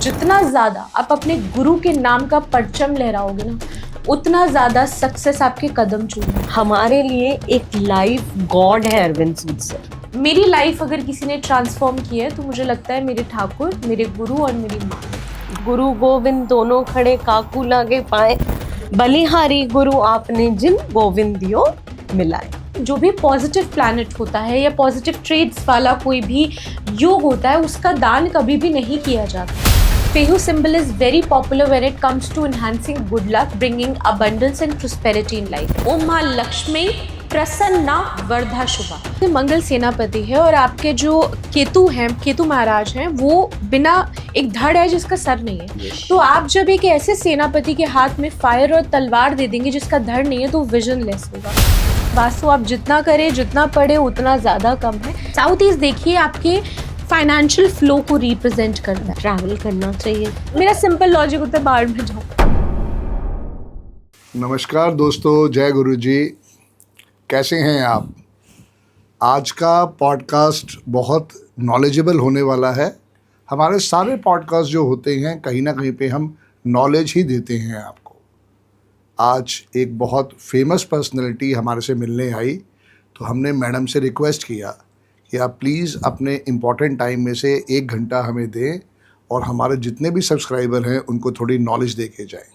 जितना ज़्यादा आप अपने गुरु के नाम का परचम लहराओगे ना, उतना ज़्यादा सक्सेस आपके कदम चूमेंगे। हमारे लिए एक लाइफ गॉड है अरविंद सूद सर। मेरी लाइफ अगर किसी ने ट्रांसफॉर्म की है तो मुझे लगता है मेरे ठाकुर, मेरे गुरु और मेरी माँ। गुरु गोविंद दोनों खड़े काकू लागे पाए, बलिहारी गुरु आपने जिन गोविंद दियो मिलाए। जो भी पॉजिटिव प्लैनेट होता है या पॉजिटिव ट्रेड्स वाला कोई भी योग होता है, उसका दान कभी भी नहीं किया जाता। Pehu symbol is very popular when it comes to enhancing good luck, bringing abundance and prosperity in life. Om Maa Lakshmi Prasanna Wardha शुभा। मंगल सेनापति है और आपके जो केतु हैं, केतु महाराज हैं, वो बिना एक धड़ है जिसका सर नहीं है। तो आप जब एक ऐसे सेनापति के हाथ में फायर और तलवार दे देंगे जिसका धड़ नहीं है तो विजन लेस होगा। वास्तु आप जितना करें, जितना पढ़े, उतना ज़्यादा कम है। साउथ ईस्ट देखिए आपके फाइनेंशियल फ्लो को रिप्रेजेंट करता है। ट्रैवल करना चाहिए। मेरा सिंपल लॉजिक होता है, बाहर में जाओ। नमस्कार दोस्तों, जय गुरु जी। कैसे हैं आप? आज का पॉडकास्ट बहुत नॉलेजेबल होने वाला है। हमारे सारे पॉडकास्ट जो होते हैं कहीं ना कहीं पे हम नॉलेज ही देते हैं आपको। आज एक बहुत फेमस पर्सनैलिटी हमारे से मिलने आई, तो हमने मैडम से रिक्वेस्ट किया कि आप प्लीज़ अपने इम्पॉर्टेंट टाइम में से 1 घंटा हमें दें और हमारे जितने भी सब्सक्राइबर हैं उनको थोड़ी नॉलेज दे के जाएँ।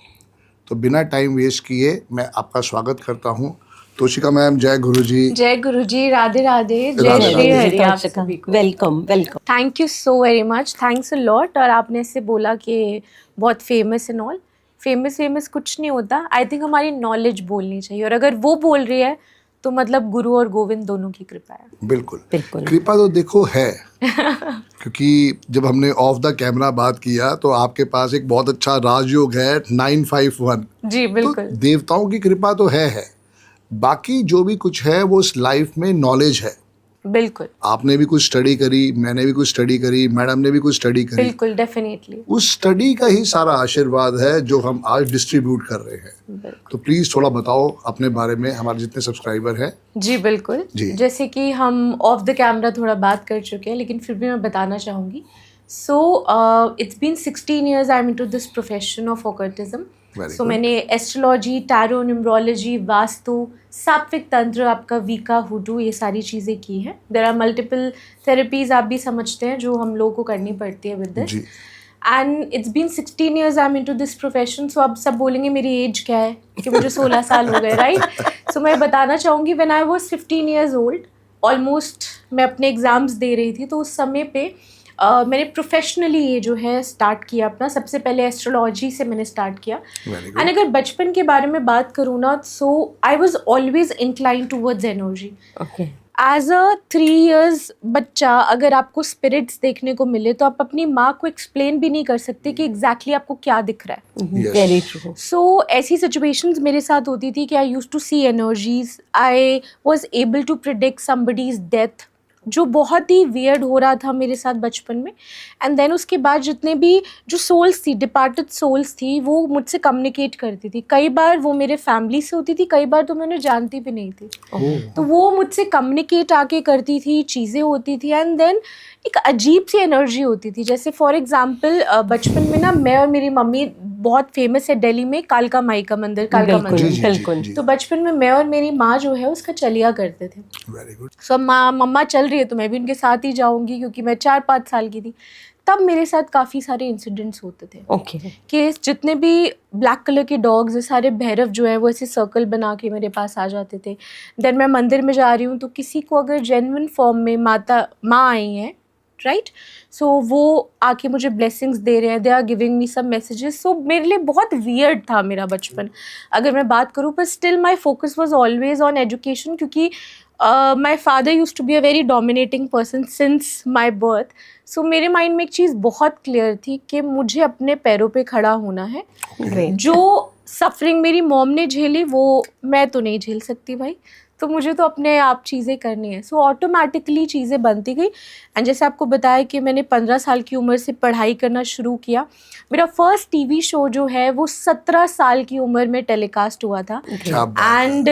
तो बिना टाइम वेस्ट किए मैं आपका स्वागत करता हूँ। तोशिका मैम, जय गुरु जी। जय गुरु जी, राधे राधे, जय राधे श्री राधे। हरि। आप सभी को welcome welcome. Thank you so very much, thanks a lot. और आपने इससे बोला कि बहुत फेमस एंड ऑल, फेमस कुछ नहीं होता। आई थिंक हमारी नॉलेज बोलनी चाहिए, और अगर वो बोल रही है तो मतलब गुरु और गोविंद दोनों की कृपा है। बिल्कुल बिल्कुल। कृपा तो देखो है क्योंकि जब हमने ऑफ द कैमरा बात किया तो आपके पास एक बहुत अच्छा राजयोग है 951। जी बिल्कुल। तो देवताओं की कृपा तो है। बाकी जो भी कुछ है वो इस लाइफ में नॉलेज है। बिल्कुल आपने भी कुछ स्टडी करी, मैंने भी कुछ स्टडी करी, मैडम ने भी कुछ स्टडी करी। बिल्कुल, डेफिनेटली। उस स्टडी का ही सारा आशीर्वाद है जो हम आज डिस्ट्रीब्यूट कर रहे हैं। तो प्लीज थोड़ा बताओ अपने बारे में, हमारे जितने सब्सक्राइबर हैं। जी बिल्कुल जी। जैसे कि हम ऑफ द कैमरा थोड़ा बात कर चुके हैं, लेकिन फिर भी मैं बताना चाहूँगी। So it's been 16 years I am into this profession of occultism. So मैंने एस्ट्रोलॉजी, टैरो, न्यूमरोलॉजी, वास्तु, सात्विक तंत्र, आपका वीका, हुडू, ये सारी चीज़ें की हैं। देयर आर मल्टीपल थेरेपीज, आप भी समझते हैं, जो हम लोगों को करनी पड़ती है with this. And it's been 16 years I am into this profession. So अब सब बोलेंगे मेरी एज क्या है, कि मुझे 16 साल हो गए, राइट? सो मैं बताना चाहूँगी, when I was 15 years old, almost मैं अपने एग्ज़ाम्स दे रही थी, तो उस समय पे मैंने प्रोफेशनली ये जो है स्टार्ट किया अपना। सबसे पहले एस्ट्रोलॉजी से मैंने स्टार्ट किया। एंड अगर बचपन के बारे में बात करूँ ना, so I was always inclined towards energy. Okay. As a 3 years बच्चा अगर आपको स्पिरिट्स देखने को मिले तो आप अपनी माँ को एक्सप्लेन भी नहीं कर सकते कि एग्जैक्टली आपको क्या दिख रहा है। Very true. सो ऐसी सिचुएशंस मेरे साथ होती थी कि I used to see energies, I was able to predict somebody's death, जो बहुत ही वियर्ड हो रहा था मेरे साथ बचपन में। एंड देन उसके बाद जितने भी जो सोल्स थी, डिपार्टेड सोल्स थी, वो मुझसे कम्युनिकेट करती थी। कई बार वो मेरे फैमिली से होती थी, कई बार तो मैं उन्हें जानती भी नहीं थी। तो वो मुझसे कम्युनिकेट आके करती थी, चीज़ें होती थी। एंड देन एक अजीब सी एनर्जी होती थी। जैसे फॉर एग्जांपल बचपन में ना, मैं और मेरी मम्मी, बहुत फेमस है दिल्ली में कालका माई का मंदिर, कालका मंदिर। बिल्कुल। तो बचपन में मैं और मेरी माँ जो है उसका चलिया करते थे। Very good. सो मम्मा चल रही है तो मैं भी उनके साथ ही जाऊंगी, क्योंकि मैं 4-5 साल की थी। तब मेरे साथ काफ़ी सारे इंसिडेंट्स होते थे। ओके। कि जितने भी ब्लैक कलर के डॉग्स है, सारे भैरव जो है वो ऐसे सर्कल बना के मेरे पास आ जाते थे। देन मैं मंदिर में जा रही हूँ तो किसी को अगर जेन्युइन फॉर्म में माँ आई हैं, राइट, सो वो आके मुझे ब्लेसिंग्स दे रहे हैं, they are giving me some messages. So मेरे लिए बहुत वियर्ड था मेरा बचपन, अगर मैं बात करूँ। पर still my focus was always on education, क्योंकि my father use to be a very dominating person since my birth. So मेरे माइंड में एक चीज़ बहुत क्लियर थी कि मुझे अपने पैरों पे खड़ा होना है। जो सफरिंग मेरी मॉम ने झेली वो मैं तो नहीं झेल सकती भाई, तो मुझे तो अपने आप चीज़ें करनी है। सो ऑटोमेटिकली चीज़ें बनती गई। एंड जैसे आपको बताया कि मैंने 15 साल की उम्र से पढ़ाई करना शुरू किया। मेरा फर्स्ट टीवी शो जो है वो 17 साल की उम्र में टेलीकास्ट हुआ था। एंड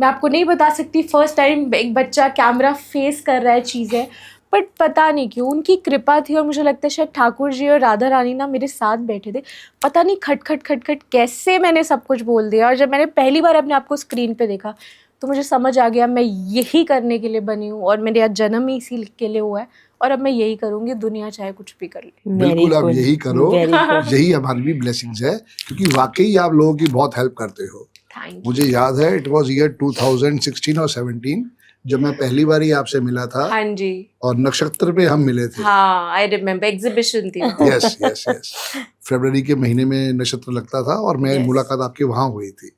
मैं आपको नहीं बता सकती, फर्स्ट टाइम एक बच्चा कैमरा फेस कर रहा है चीज़ें, बट पता नहीं क्यों उनकी कृपा थी, और मुझे लगता है शायद ठाकुर जी और राधा रानी ना मेरे साथ बैठे थे, पता नहीं खट खट खट खट कैसे मैंने सब कुछ बोल दिया। और जब मैंने पहली बार अपने आप को स्क्रीन पे देखा तो मुझे समझ आ गया मैं यही करने के लिए बनी हूँ, और मेरा जन्म ही इसी के लिए हुआ है, और अब मैं यही करूँगी, दुनिया चाहे कुछ भी कर ले। बिल्कुल आप यही करो, Very good. यही हमारी भी ब्लेसिंग्स है, क्योंकि वाकई आप लोगों की बहुत हेल्प करते हो। Thank you. मुझे याद है इट वाज ईयर 2016 और 17 जब मैं पहली बार ही आपसे मिला था, हाँ जी, और नक्षत्र पे हम मिले थे। हाँ आई रिमेम्बर, एग्जीबिशन थी। यस यस यस, फरवरी के महीने में नक्षत्र लगता था, और मैं Yes. मुलाकात आपके वहाँ हुई थी।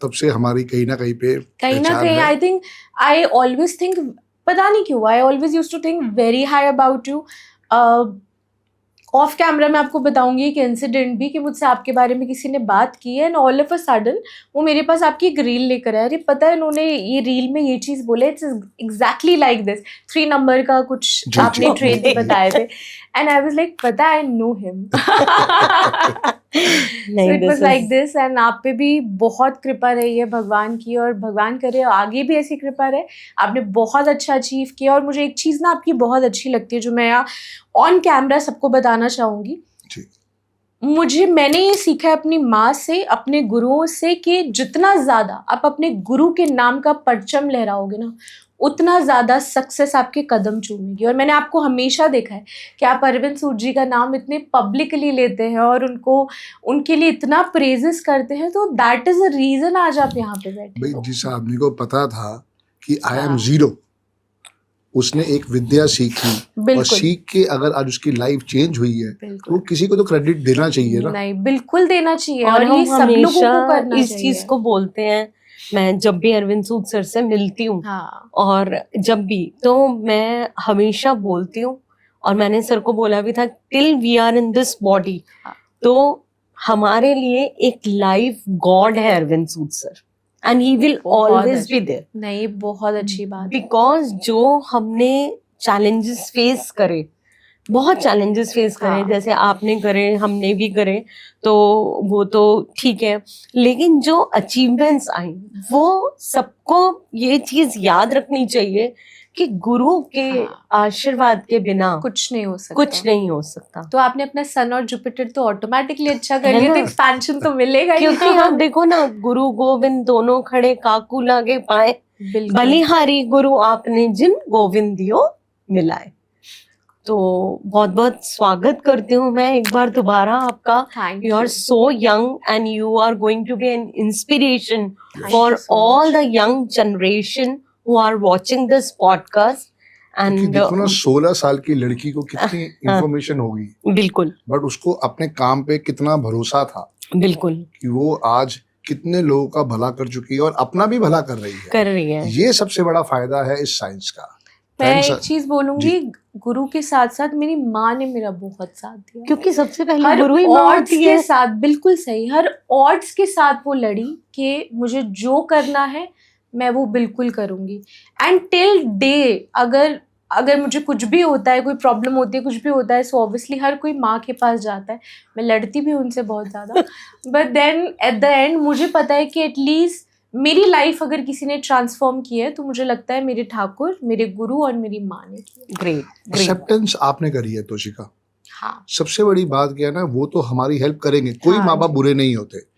तब से हमारी कहीं ना कहीं ना पहचान कहीं है। I think I always think, पता नहीं क्यों I always used to think very high about you. Off camera मैं आपको बताऊंगी एक इंसिडेंट भी, कि मुझसे आपके बारे में किसी ने बात की है, and all of a sudden वो मेरे पास आपकी एक रील लेकर आया। अरे पता है इन्होंने ये रील में ये चीज़ बोले, it's exactly like this, 3 number का कुछ जी, आपने जी। ट्रेड बताए थे, एंड आई वाज लाइक पता आई नो हिम। नहीं, it this was like is- this, and आप पे भी बहुत कृपा रही है भगवान की, और भगवान करे आगे भी ऐसी कृपा रहे। आपने बहुत अच्छा अचीव किया, और मुझे एक चीज़ ना आपकी बहुत अच्छी लगती है जो मैं यहाँ ऑन कैमरा सबको बताना चाहूँगी। जी। मैंने ये सीखा है अपनी माँ से, अपने गुरुओं से, कि जितना ज़्यादा आप अपने गुरु के नाम का परचम लहराओगे ना, उतना ज़्यादा सक्सेस आपके कदम चूमेगी। और मैंने आपको हमेशा देखा है कि आप अरविंद सूद जी का नाम इतने पब्लिकली लेते हैं और उनके लिए इतना प्रेजेस करते हैं, तो दैट इज़ द रीज़न आज आप यहाँ पे बैठे भाई हो। जिस आदमी को पता था कि आई एम हाँ। जीरो, उसने एक विद्या सीखी, और बिल्कुल सीख के अगर आज उसकी लाइफ चेंज हुई है, तो बिल्कुल किसी को तो क्रेडिट देना चाहिए ना। नहीं, बिल्कुल देना चाहिए, और और ये हम सब लोगों हमेशा को करना इस चाहिए। चीज को बोलते हैं। मैं जब भी अरविंद सूद सर से मिलती हूँ, हाँ और जब भी, तो मैं हमेशा बोलती हूँ, और मैंने सर को बोला भी था, till we are in this body, हाँ। तो हमारे लिए एक लाइफ गॉड है Arvind Sood sir, and he will बहुत ऑलवेज अच्छा। बी देयर, नहीं, बहुत अच्छी बात है। बिकॉज जो हमने चैलेंजेस फेस करे, बहुत चैलेंजेस फेस करे, हाँ। जैसे आपने करे, हमने भी करे, तो वो तो ठीक है, लेकिन जो अचीवमेंट्स आई, वो सबको ये चीज याद रखनी चाहिए कि गुरु के हाँ। आशीर्वाद के बिना कुछ नहीं हो सकता। कुछ नहीं हो सकता। तो आपने अपना सन और जुपिटर तो ऑटोमेटिकली अच्छा कर है लिया, तो ना? एक्सपेंशन तो मिलेगा ही। क्योंकि आप देखो ना, गुरु गोविंद दोनों खड़े, काकू लागे पाए, बिल्कुल। बलिहारी गुरु आपने जिन, गोविंद दियो मिलाए। तो बहुत बहुत स्वागत करती हूँ मैं एक बार दोबारा आपका। Thank You are you. so young and you are going to be an inspiration Thank for you so all much. the young generation who are watching this podcast. क्योंकि And देखो ना 16 साल की लड़की को कितनी इंफॉर्मेशन होगी, बिल्कुल बट उसको अपने काम पे कितना भरोसा था बिल्कुल कि वो आज कितने लोगों का भला कर चुकी है और अपना भी भला कर रही है। कर रही है। ये सबसे बड़ा फायदा है इस साइंस का। मैं Thanks, एक चीज बोलूंगी, गुरु के साथ साथ मेरी माँ ने मेरा बहुत साथ दिया। क्योंकि सबसे पहले हर गुरु ही माँ odds होती के है। साथ, बिल्कुल सही, हर ऑड्स के साथ वो लड़ी कि मुझे जो करना है मैं वो बिल्कुल करूंगी। एंड टिल डे अगर मुझे कुछ भी होता है, कोई प्रॉब्लम होती है, कुछ भी होता है, सो ऑब्वियसली हर कोई माँ के पास जाता है। मैं लड़ती भी हूँ उनसे बहुत ज़्यादा, but then at the end मुझे पता है कि एटलीस्ट मेरी लाइफ अगर किसी ने ट्रांसफॉर्म की है, तो मुझे लगता है मेरे ठाकुर, मेरे गुरु और मेरी माँ ने की है। Great great. एक्सेप्टेंस आपने करी है तोशिका। हाँ सबसे बड़ी बात क्या है ना, वो तो हमारी हेल्प करेंगे, कोई हाँ माँ बाप जी। बुरे नहीं होते।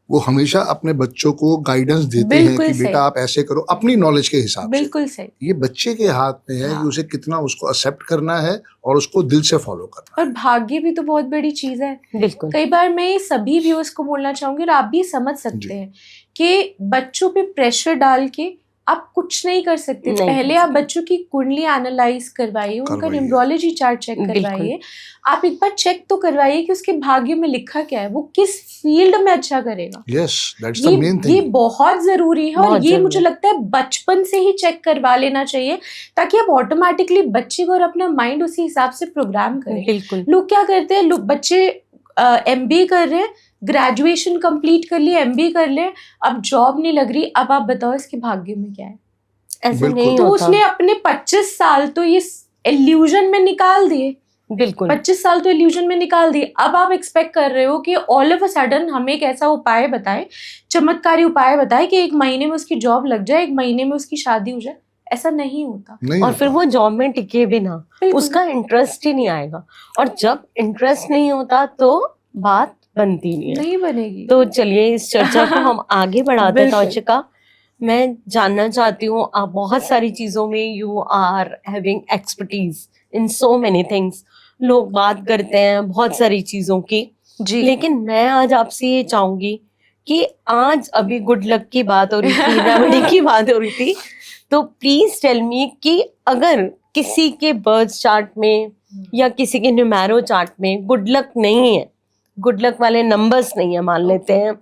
वो हमेशा अपने बच्चों को गाइडेंस देते हैं बिल्कुल कि सही। बेटा आप ऐसे करो अपनी नॉलेज के हिसाब से। बिल्कुल सही। ये बच्चे के हाथ में है हाँ। कि उसे कितना उसको एक्सेप्ट करना है और उसको दिल से फॉलो करना और भाग्य भी तो बहुत बड़ी चीज़ है। बिल्कुल कई बार मैं सभी व्यूअर्स को बोलना चाहूंगी, और आप भी समझ सकते जी। हैं कि बच्चों पे प्रेशर डाल के आप कुछ नहीं कर सकते। नहीं पहले कर आप सकते। बच्चों की कुंडली एनालाइज करवाइए, उनका करवाइए। न्यूमरोलॉजी चार्ट चेक बिल्कुल। करवाइए। आप एक बार चेक तो करवाइए कि उसके भाग्य में लिखा क्या है, वो किस फील्ड में अच्छा करेगा। है। यस, दैट्स द मेन ये थिंग। बहुत जरूरी है, और बहुत ये जरूरी मुझे है। लगता है बचपन से ही चेक करवा लेना चाहिए, ताकि आप ऑटोमेटिकली बच्चे को और अपना माइंड उसी हिसाब से प्रोग्राम करें। बिल्कुल लोग क्या करते हैं, बच्चे एमबीए कर रहे हैं, ग्रेजुएशन कंप्लीट कर लिए, एमबीए कर ले, अब जॉब नहीं लग रही, अब आप बताओ इसके भाग्य में क्या है। ऐसे बिल्कुल। नहीं तो होता। उसने अपने 25 साल तो ये इल्यूजन में निकाल दिए, बिल्कुल 25 साल तो इल्यूजन में निकाल दिए। अब आप एक्सपेक्ट कर रहे हो कि ऑल ऑफ अ सडन हमें एक ऐसा उपाय बताए, चमत्कारी उपाय बताए कि 1 महीने में उसकी जॉब लग जाए, 1 महीने में उसकी शादी हो जाए। ऐसा नहीं होता। नहीं और होता। फिर वो जॉब में टिके भी ना, बिल्कुल। उसका इंटरेस्ट ही नहीं आएगा, और जब इंटरेस्ट नहीं होता तो बात बनती नहीं है। नहीं बनेगी। तो चलिए इस चर्चा को हम आगे बढ़ाते हैं। बिल्कुल। तौशिका, मैं जानना चाहती हूँ, आप बहुत सारी चीजों में you are having expertise in so many things. लोग बात करते हैं बहुत सारी चीजों की, जी। लेकिन मैं आज आपसे ये चाहूंगी कि आज अभी गुड लक की बात हो रही थी, रेमेडी की बात हो रही थी, तो प्लीज टेल मी कि अगर किसी के बर्थ चार्ट में या किसी के न्यूमेरो चार्ट में गुड लक नहीं है, गुड लक वाले नंबर्स नहीं है मान लेते हैं,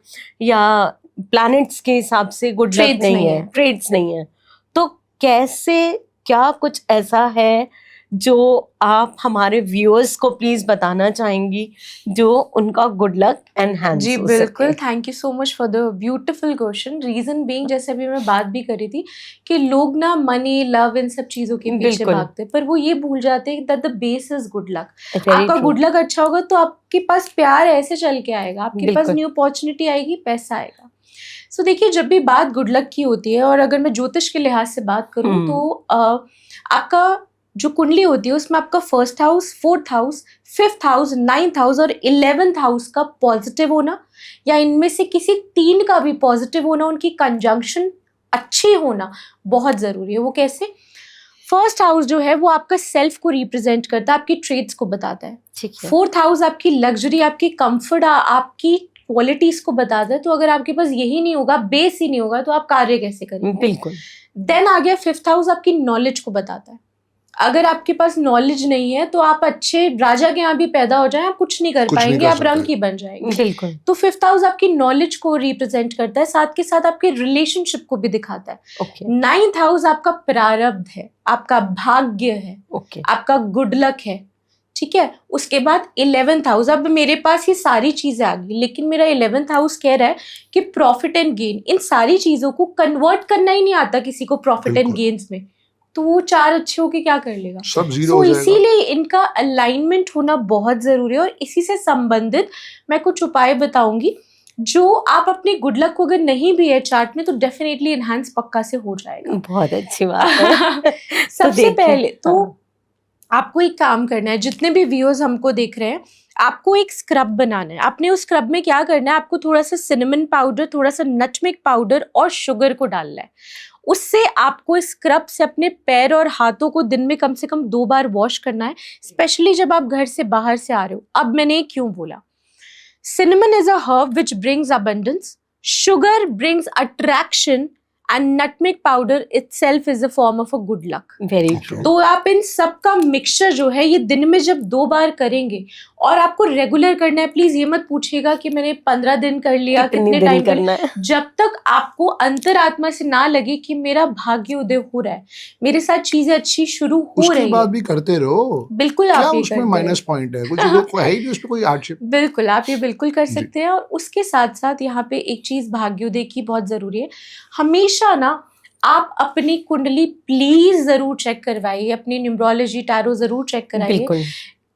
या प्लैनेट्स के हिसाब से गुड लक Traits नहीं नहीं है, है। ट्रेड्स नहीं है, तो कैसे, क्या कुछ ऐसा है जो आप हमारे व्यूअर्स को प्लीज बताना चाहेंगी जो उनका गुड लक एनहांस जी हो बिल्कुल, सके? Thank you so much for the beautiful question. Reason being, जैसे अभी मैं बात भी कर रही थी कि लोग ना मनी, लव, इन सब चीजों के पीछे बिल्कुल। भागते हैं, पर वो ये भूल जाते हैं that the base is good luck. Very आपका true. गुड लक अच्छा होगा तो आपके पास प्यार ऐसे चल के आएगा, आपके पास बिल्कुल। न्यू अपॉर्चुनिटी आएगी, पैसा आएगा। सो देखिए, जब भी बात गुड लक की होती है, और अगर मैं ज्योतिष के लिहाज से बात करूं तो आपका जो कुंडली होती है उसमें आपका first house, fourth house, fifth house, ninth house और 11th हाउस का पॉजिटिव होना, या इनमें से किसी 3 का भी पॉजिटिव होना, उनकी कंजंक्शन अच्छी होना बहुत जरूरी है। वो कैसे? फर्स्ट हाउस जो है वो आपका सेल्फ को रिप्रेजेंट करता है, आपकी ट्रेड्स को बताता है। ठीक है। फोर्थ हाउस आपकी लग्जरी, आपकी कंफर्ट, आपकी क्वालिटीज को बताता है। तो अगर आपके पास यही नहीं होगा, बेस ही नहीं होगा, तो आप कार्य कैसे करेंगे? बिल्कुल। देन आ गया फिफ्थ हाउस, आपकी नॉलेज को बताता है। अगर आपके पास नॉलेज नहीं है तो आप अच्छे राजा के यहाँ भी पैदा हो जाए, आप कुछ नहीं कर कुछ नहीं पाएंगे, कर आप सकते। रंक ही बन जाएंगे। बिल्कुल। तो फिफ्थ हाउस आपकी नॉलेज को रिप्रेजेंट करता है, साथ के साथ आपके रिलेशनशिप को भी दिखाता है। ओके। नाइन्थ हाउस आपका प्रारब्ध है, आपका भाग्य है, ओके। आपका गुड लक है। ठीक है। उसके बाद 11th हाउस, अब मेरे पास ये सारी चीजें आ गई, लेकिन मेरा 11th हाउस कह रहा है कि प्रॉफिट एंड गेन, इन सारी चीजों को कन्वर्ट करना ही नहीं आता किसी को प्रॉफिट एंड बिल्कुल। गेन्स में, तो वो 4 अच्छे होके क्या कर लेगा? सब जीरो सो हो जाएगा। इसीलिए इनका अलाइनमेंट होना बहुत जरूरी है। और इसी से संबंधित मैं कुछ उपाय बताऊंगी जो आप अपने गुड लक को अगर नहीं भी है चार्ट में तो डेफिनेटली एनहांस पक्का से हो जाएगा। बहुत अच्छी बात है। सबसे देखिए, पहले तो हाँ। आपको एक काम करना है, जितने भी व्यूअर्स हमको देख रहे हैं, आपको एक स्क्रब बनाना है। आपने उस स्क्रब में क्या करना है, आपको थोड़ा सा सिनेमन पाउडर, थोड़ा सा नटमेग पाउडर और शुगर को डालना है। उससे आपको स्क्रब से अपने पैर और हाथों को दिन में कम से कम 2 बार वॉश करना है, स्पेशली जब आप घर से बाहर से आ रहे हो। अब मैंने क्यों बोला? Cinnamon is a herb which brings abundance. Sugar brings attraction. And nutmeg powder itself is a form of a good luck. Very true. तो आप इन सब का मिक्सचर जो है ये दिन में जब 2 बार करेंगे, और आपको रेगुलर करना है। प्लीज ये मत पूछिएगा कि मैंने 15 दिन कर लिया, कितने टाइम करना है? जब तक आपको अंतरात्मा से ना लगे कि मेरा भाग्य उदय हो रहा है, मेरे साथ चीजें अच्छी शुरू हो उसके रही बाद है, भी करते रहो। बिल्कुल क्या आप ये उसमें करते माइनस रहो। पॉइंट है? कुछ वो है ही नहीं उसमें कोई हार्डशिप। बिल्कुल आप ये बिल्कुल कर जी। सकते हैं। और उसके साथ साथ यहाँ पे एक चीज भाग्योदय की बहुत जरूरी है। हमेशा ना आप अपनी कुंडली प्लीज जरूर चेक करवाइए, अपनी न्यूमरोलॉजी टैरो जरूर चेक कराइए। बिल्कुल।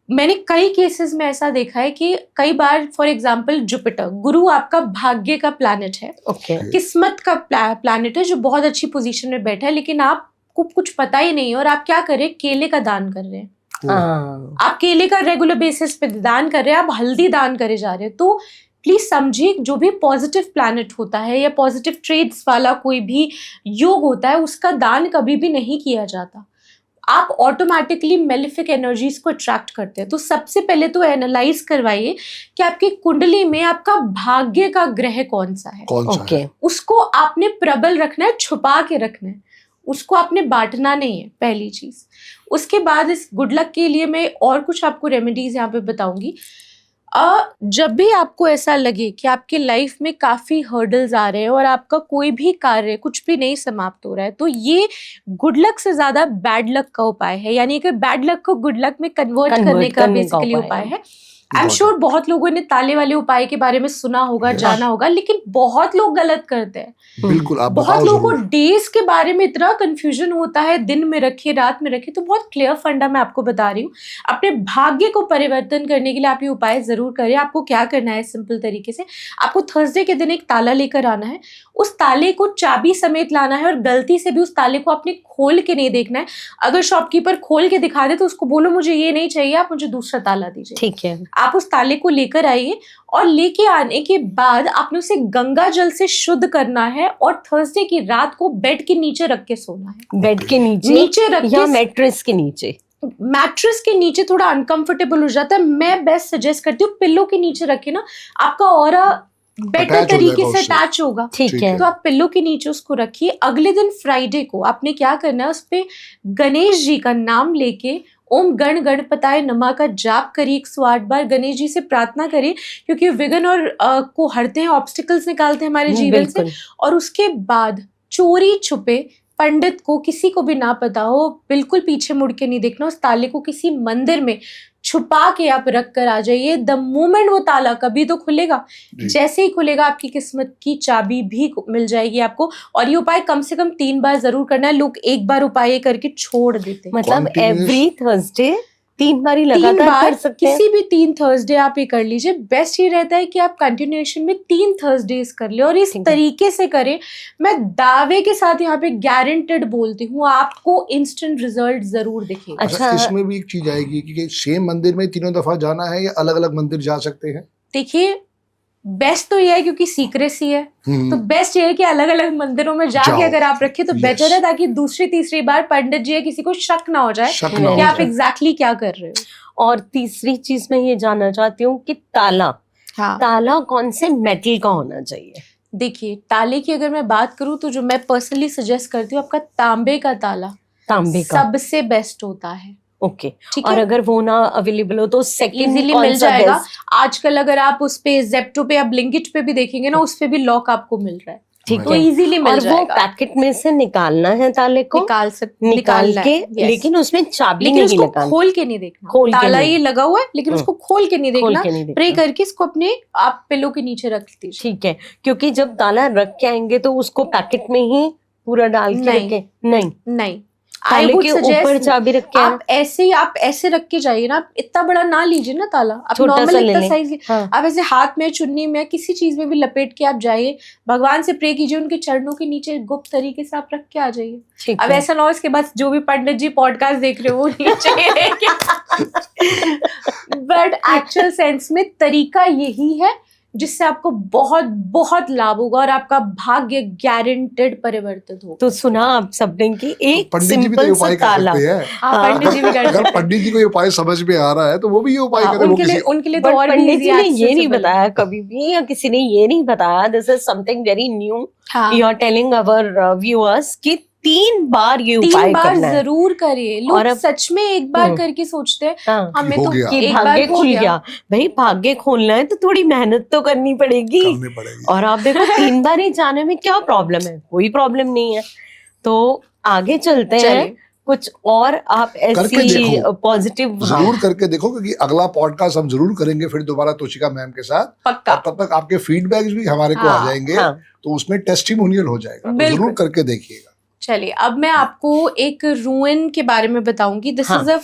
मैंने कई केसेस में ऐसा देखा है कि कई बार, फॉर एग्जाम्पल जुपिटर, गुरु आपका भाग्य का प्लैनेट है, ओके। किस्मत का प्लैनेट है, जो बहुत अच्छी पोजीशन में बैठा है, लेकिन आपको कुछ पता ही नहीं है। और आप क्या कर रहे हैं? केले का दान कर रहे हैं। हाँ। आप केले का रेगुलर बेसिस पे दान कर रहे हैं, आप हल्दी दान करे जा रहे हैं। तो प्लीज समझिए, जो भी पॉजिटिव प्लैनेट होता है या पॉजिटिव ट्रेड्स वाला कोई भी योग होता है, उसका दान कभी भी नहीं किया जाता। आप ऑटोमेटिकली मेलिफिक एनर्जीज को अट्रैक्ट करते हैं। तो सबसे पहले तो एनालाइज करवाइए कि आपकी कुंडली में आपका भाग्य का ग्रह कौन सा है। कौन सा ओके। है? उसको आपने प्रबल रखना है, छुपा के रखना है, उसको आपने बांटना नहीं है, पहली चीज। उसके बाद इस गुड लक के लिए मैं और कुछ आपको रेमेडीज यहाँ पे बताऊंगी। जब भी आपको ऐसा लगे कि आपके लाइफ में काफी हर्डल्स आ रहे हैं और आपका कोई भी कार्य कुछ भी नहीं समाप्त हो रहा है, तो ये गुड लक से ज्यादा बैड लक का उपाय है। यानी कि बैड लक को गुड लक में कन्वर्ट करने का बेसिकली उपाय है। आई एम श्योर बहुत लोगों ने ताले वाले उपाय के बारे में सुना होगा, जाना होगा, लेकिन बहुत लोग गलत करते हैं। बिल्कुल, आप बहुत बताओ लोगों को जरूर। डेज के बारे में इतना कंफ्यूजन होता है, दिन में रखे, रात में रखे। तो बहुत क्लियर फंडा मैं आपको बता रही हूँ। अपने भाग्य को परिवर्तन करने के लिए आप ये उपाय जरूर करें। आपको क्या करना है सिंपल तरीके से, आपको थर्सडे के दिन एक ताला लेकर आना है, उस ताले को चाबी समेत लाना है और गलती से भी उस ताले को आपने खोल के नहीं देखना है। अगर शॉपकीपर खोल के दिखा दे तो उसको बोलो मुझे ये नहीं चाहिए, आप मुझे दूसरा ताला दीजिए। ठीक है। आप उस ताले को लेकर आइए और लेके आने के बाद आपने उसे गंगा जल से शुद्ध करना है और थर्सडे की रात को बेड के नीचे रख के सोना है। बेड के नीचे नीचे रख या के, मैट्रेस के नीचे? मैट्रेस के नीचे थोड़ा अनकंफर्टेबल हो जाता है, मैं बेस्ट सजेस्ट करती हूँ पिल्लो के नीचे रखे ना, आपका ऑरा बेटर Attach हो तरीके जाएगा से उससे। अटैच होगा। ठीक ठीक है। है। तो आप पिल्लो के नीचे उसको रखिए। अगले दिन फ्राइडे को आपने क्या करना है, उस पे गणेश जी का नाम लेके ओम गण गणपताय नमः का जाप करिए 108 बार। गणेश जी से प्रार्थना करिए क्योंकि विघ्न और को हरते हैं, ऑब्स्टिकल्स निकालते हैं हमारे जीवन से। बिल्कुल। और उसके बाद चोरी छुपे पंडित को, किसी को भी ना पता हो, बिल्कुल पीछे मुड़ के नहीं देखना, उस ताले को किसी मंदिर में छुपा के आप रख कर आ जाइए। द मोमेंट वो ताला कभी तो खुलेगा, जी। जैसे ही खुलेगा आपकी किस्मत की चाबी भी मिल जाएगी आपको। और ये उपाय कम से कम 3 बार जरूर करना है। लोग एक बार उपाय करके छोड़ देते हैं। मतलब Continuous- एवरी थर्सडे 3 बारी 3 लगातार बार कर सकते हैं? किसी भी 3 थर्सडे आप ये कर लीजिए। बेस्ट ये रहता है कि आप कंटिन्यूएशन में 3 थर्सडेज कर ले और इस ठीक है। तरीके से करें। मैं दावे के साथ यहाँ पे गारंटेड बोलती हूँ, आपको इंस्टेंट रिजल्ट जरूर दिखेगा। अच्छा। इसमें भी एक चीज आएगी कि सेम मंदिर में तीनों दफा जाना है या अलग अलग मंदिर जा सकते हैं? देखिए बेस्ट तो ये है क्योंकि सीक्रेसी है, तो बेस्ट ये है कि अलग अलग मंदिरों में जाके जाओ। अगर आप रखें तो Yes. बेटर है, ताकि दूसरी तीसरी बार पंडित जी या किसी को शक ना हो जाए शक कि ना हो कि आप जाए। एग्जैक्टली क्या कर रहे हो। और तीसरी चीज मैं ये जानना चाहती हूँ कि ताला हाँ, ताला कौन से मेटल का होना चाहिए? देखिए ताले की अगर मैं बात करूँ तो जो मैं पर्सनली सजेस्ट करती हूँ, आपका तांबे का ताला तांबे का। सबसे बेस्ट होता है। ओके। ठीक और है, अगर वो ना अवेलेबल हो तो सेकंड इजीली कौन मिल सा जाएगा। बेस्ट? आजकल अगर आप उस पे जेप्टो पे या ब्लिंकिट पे भी देखेंगे ना, उस पे भी लॉक आपको मिल रहा है, ठीक तो है। इजीली मिल और वो जाएगा। पैकेट में से निकालना है ताले को, निकाल निकाल निकालना के, है, yes। लेकिन उसमें चाबी लेकिन नहीं उसको लगानी। खोल के नहीं देखना। खोल के ताला नहीं। ये लगा हुआ है लेकिन उसको खोल के नहीं खोल देखना। के नहीं प्रे देखना। करके इसको अपने आप पिलो के नीचे रख दीजिए। ठीक है, क्योंकि जब ताला रख के आएंगे तो उसको पैकेट में ही पूरा डाल के नहीं। रखे? नहीं, नहीं, आई ताले वुड के ऊपर सजेस्ट चाबी रख के आप ऐसे रख के जाइए ना। आप इतना बड़ा ना लीजिए ना ताला, आप छोटा सा नॉर्मल ले इतना लें। साइज, हाँ। आप ऐसे हाथ में, चुन्नी में, किसी चीज में भी लपेट के आप जाइए। भगवान से प्रे कीजिए, उनके चरणों के नीचे गुप्त तरीके से आप रख के आ जाइए। ठीक अब है। ऐसा ना हो इसके बाद जो भी पंडित जी पॉडकास्ट देख रहे हो वो नीचे बट एक्चुअल सेंस में तरीका यही है जिससे आपको बहुत बहुत लाभ होगा और आपका भाग्य गारंटेड परिवर्तित होगा। तो सुना आप सबने कि एक पंडित जी भी तो ये सिंपल सा उपाय कर ताला। सकते हैं। हाँ, पंडित जी भी कर अगर सकते हैं। पंडित जी को ये उपाय समझ में आ रहा है तो वो भी ये उपाय हाँ, करें। वो किसी उनके लिए तो बट और भी पंडित easy जी ने ये नहीं accessible है। बताया कभी भी, या किसी ने ये नहीं बताया, this is something very new हाँ, you are telling our viewers कि 3 बार ये 3 उपाय बार करना है। जरूर करिए। और लोग अब- सच में एक बार करके सोचते हैं हाँ, हमें हो तो गया। कि एक बार भाग्य हो खुल गया। भाई भाग्य खोलना है तो थोड़ी मेहनत तो करनी पड़ेगी। करनी पड़ेगी। और आप देखो 3 बार ही जाने में क्या प्रॉब्लम है? कोई प्रॉब्लम नहीं है। तो आगे चलते हैं। चलिए। कुछ और आप करके ऐसी देखो। पॉजिटिव जरूर करके देखो, क्योंकि अगला पॉडकास्ट हम जरूर करेंगे फिर दोबारा तोशिका मैम के साथ। पक्का। और तब तक आपके फीडबैक्स भी हमारे को आ हाँ, जाएंगे। हाँ। तो उसमें टेस्टिमोनियल हो जाएगा, तो बिल्कुल। जरूर करके देखिएगा। चलिए अब मैं आपको एक रूइन के बारे में बताऊंगी। दिस हाँ। इज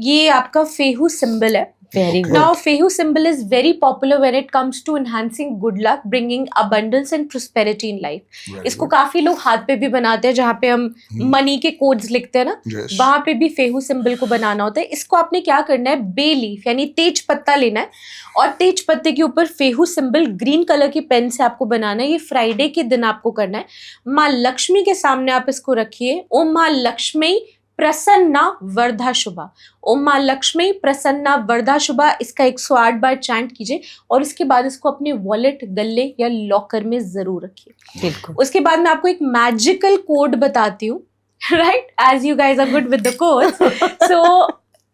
ये आपका फेहू सिंबल है। Very good. Now, Fehu symbol is very popular when it comes to enhancing good luck, bringing abundance and prosperity in life. Very इसको good. काफी लोग हाथ पे भी बनाते हैं, जहाँ पे हम मनी के कोड्स लिखते हैं ना, Yes. वहां पे भी फेहू सिंबल को बनाना होता है। इसको आपने क्या करना है, बे लीफ यानी तेज पत्ता लेना है और तेज पत्ते के ऊपर फेहू सिंबल ग्रीन कलर की पेन से आपको बनाना है। ये फ्राइडे के दिन आपको करना है। माँ लक्ष्मी के सामने आप इसको रखिए। ओम माँ लक्ष्मी प्रसन्ना वरदा शुभा। ओम माँ लक्ष्मी प्रसन्ना वरदा शुभा, इसका 108 बार चैंट कीजिए और इसके बाद इसको अपने वॉलेट, गले या लॉकर में जरूर रखिए। बिल्कुल। उसके बाद मैं आपको एक मैजिकल कोड बताती हूँ, right, as you guys are good with the code. So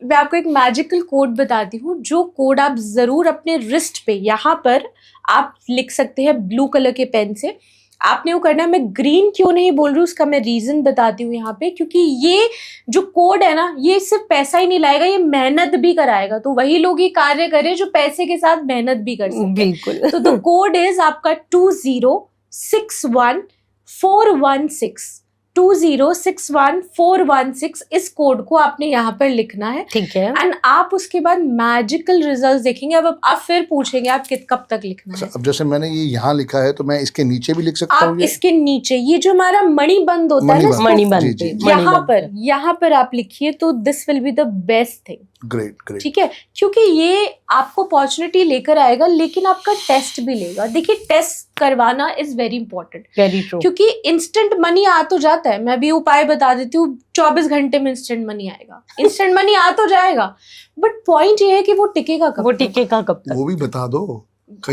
मैं आपको एक मैजिकल कोड बताती हूँ, जो कोड आप जरूर अपने रिस्ट पे यहाँ पर आप लिख सकते हैं ब्लू कलर के पेन से। आपने वो करना है। मैं ग्रीन क्यों नहीं बोल रही हूँ उसका मैं रीजन बताती हूँ यहाँ पे, क्योंकि ये जो कोड है ना, ये सिर्फ पैसा ही नहीं लाएगा, ये मेहनत भी कराएगा। तो वही लोग ये कार्य करें जो पैसे के साथ मेहनत भी कर सकते हैं। बिल्कुल। तो द कोड इज आपका 2061416, 2061416। इस कोड को आपने यहाँ पर लिखना है ठीक है। एंड आप उसके बाद मैजिकल रिजल्ट्स देखेंगे। अब आप फिर पूछेंगे आप कब तक लिखना है। अब जैसे मैंने ये यहाँ लिखा है तो मैं इसके नीचे भी लिख सकता आप हूँ ये? इसके नीचे ये जो हमारा मणिबंध होता है ना, इसको मणिबंध जी, जी, पे, जी। यहाँ पर आप लिखिए तो this will be the best thing. Great great. ठीक है, क्योंकि ये आपको अपॉर्चुनिटी लेकर आएगा, लेकिन आपका टेस्ट भी लेगा। देखिए, टेस्ट करवाना is very important, very true. क्योंकि इंस्टेंट मनी आ तो जाता है। मैं भी उपाय बता देती हूँ, 24 घंटे में इंस्टेंट मनी आएगा। इंस्टेंट मनी आ तो जाएगा, बट पॉइंट ये है कि वो टिकेगा कब वो तक? टिकेगा कब तक? वो भी बता दो।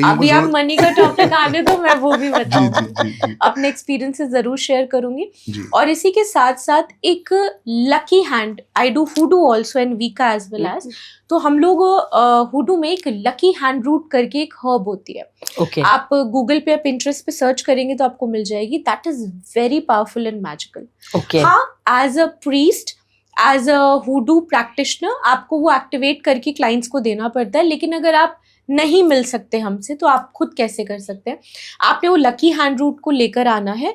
अभी आप मनी का टॉपिक आने तो मैं वो भी जी बताऊंगी, जी जी जी अपने एक्सपीरियंसेस जरूर शेयर करूंगी। जी। और इसी के साथ साथ एक lucky hand, I do hoodoo also and Wicca as well as. तो हम लोग हुडू में एक लकी हैंड रूट करके एक हर्ब होती है। ओके। आप गूगल पे या पिंटरेस्ट पे सर्च करेंगे तो आपको मिल जाएगी। That is very powerful and magical. Okay. हाँ, as a priest, as a hoodoo practitioner आपको वो एक्टिवेट करके क्लाइंट्स को देना पड़ता है। लेकिन अगर आप नहीं मिल सकते हमसे तो आप खुद कैसे कर सकते हैं? आपने वो लकी हैंड रूट को लेकर आना है।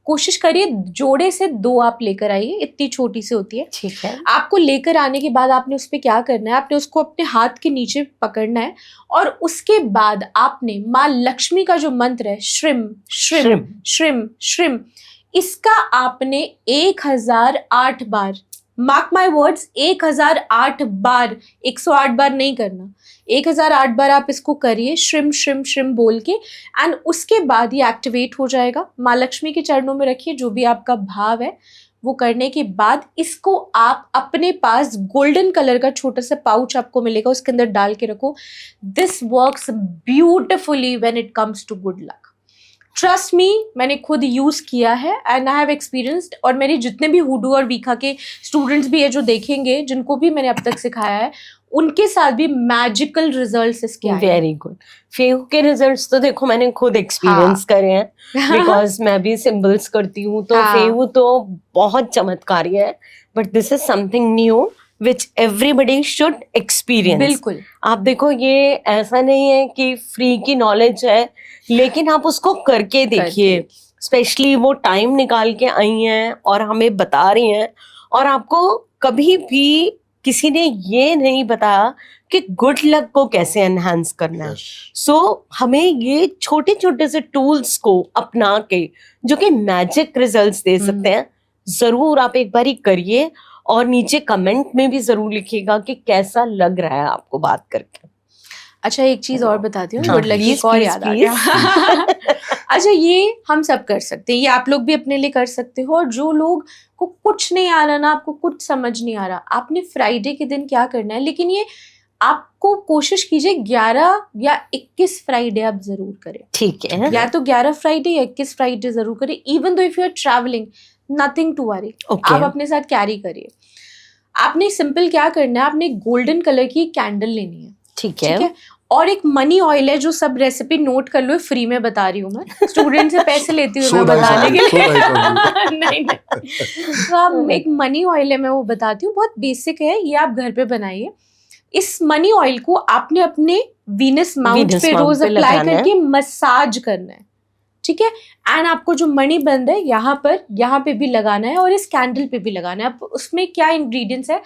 कोशिश करिए जोड़े से 2 आप लेकर आइए, इतनी छोटी सी होती है। ठीक है। आपको लेकर आने के बाद आपने उस पर क्या करना है, आपने उसको अपने हाथ के नीचे पकड़ना है और उसके बाद आपने माँ लक्ष्मी का जो मंत्र है, shrimp shrimp shrimp. Shrimp shrimp, इसका आपने 1008 बार, मार्क माई वर्ड्स, 1008 बार, 108 बार नहीं करना, 1008 बार आप इसको करिए श्रिम श्रिम श्रिम बोल के। एंड उसके बाद ये एक्टिवेट हो जाएगा। माँ लक्ष्मी के चरणों में रखिए जो भी आपका भाव है। वो करने के बाद इसको आप अपने पास गोल्डन कलर का छोटा सा पाउच आपको मिलेगा, उसके अंदर डाल के रखो। This works beautifully when it comes to good luck. Trust me, मैंने खुद यूज किया है एंड आई हैव एक्सपीरियंस्ड। और मेरे जितने भी हुडू और वीका के स्टूडेंट्स भी है जो देखेंगे, जिनको भी मैंने अब तक सिखाया है, उनके साथ भी मैजिकल रिजल्ट्स इसके आए हैं। Very good. फेव के रिजल्ट्स तो देखो मैंने खुद एक्सपीरियंस करे हैं, बिकॉज मैं भी सिंबल्स करती हूँ। तो हाँ। फेव तो बहुत चमत्कारी है, but this is something new which everybody should experience. बिल्कुल। आप देखो, ये ऐसा नहीं है कि फ्री की नॉलेज है, लेकिन आप उसको करके देखिए। स्पेशली वो टाइम निकाल के आई हैं और हमें बता रही हैं, और आपको कभी भी किसी ने ये नहीं बताया कि गुड लक को कैसे एनहांस करना है। Yes. सो हमें ये छोटे छोटे से टूल्स को अपना के जो कि मैजिक रिजल्ट्स दे सकते हैं, जरूर आप एक बारी करिए और नीचे कमेंट में भी जरूर लिखिएगा कि कैसा लग रहा है आपको बात करके। अच्छा, एक चीज और बताती हूँ, हाँ, गुड लक की, please, और please, याद आ गया। अच्छा, ये हम सब कर सकते हैं, ये आप लोग भी अपने लिए कर सकते हो। और जो लोग को कुछ नहीं आ रहा ना, आपको कुछ समझ नहीं आ रहा, आपने फ्राइडे के दिन क्या करना है, लेकिन ये आपको कोशिश कीजिए 11 या 21 फ्राइडे आप जरूर करें। ठीक है। या तो 11 फ्राइडे या 21 फ्राइडे जरूर करें। Even though if you are travelling, nothing to worry, Okay. आप अपने साथ कैरी करिए। आपने सिंपल क्या करना है, आपने गोल्डन कलर की कैंडल लेनी है। ठीक ठीक है। है, और एक मनी ऑयल है, जो सब रेसिपी नोट कर लो, फ्री में बता रही हूँ मैं, स्टूडेंट से पैसे लेती हूँ मैं बताने के लिए। नहीं नहीं, तो आप एक मनी ऑयल है, मैं वो बताती हूँ, बहुत बेसिक है, ये आप घर पे बनाइए। इस मनी ऑयल को आपने अपने वीनस माउंट Venus पे mount रोज पे अप्लाई लगाना है। करके मसाज करना है। ठीक है, एंड आपको जो मणि बंद है यहाँ पे भी लगाना है और इस कैंडल पे भी लगाना है। अब उसमें क्या इंग्रेडिएंट्स है,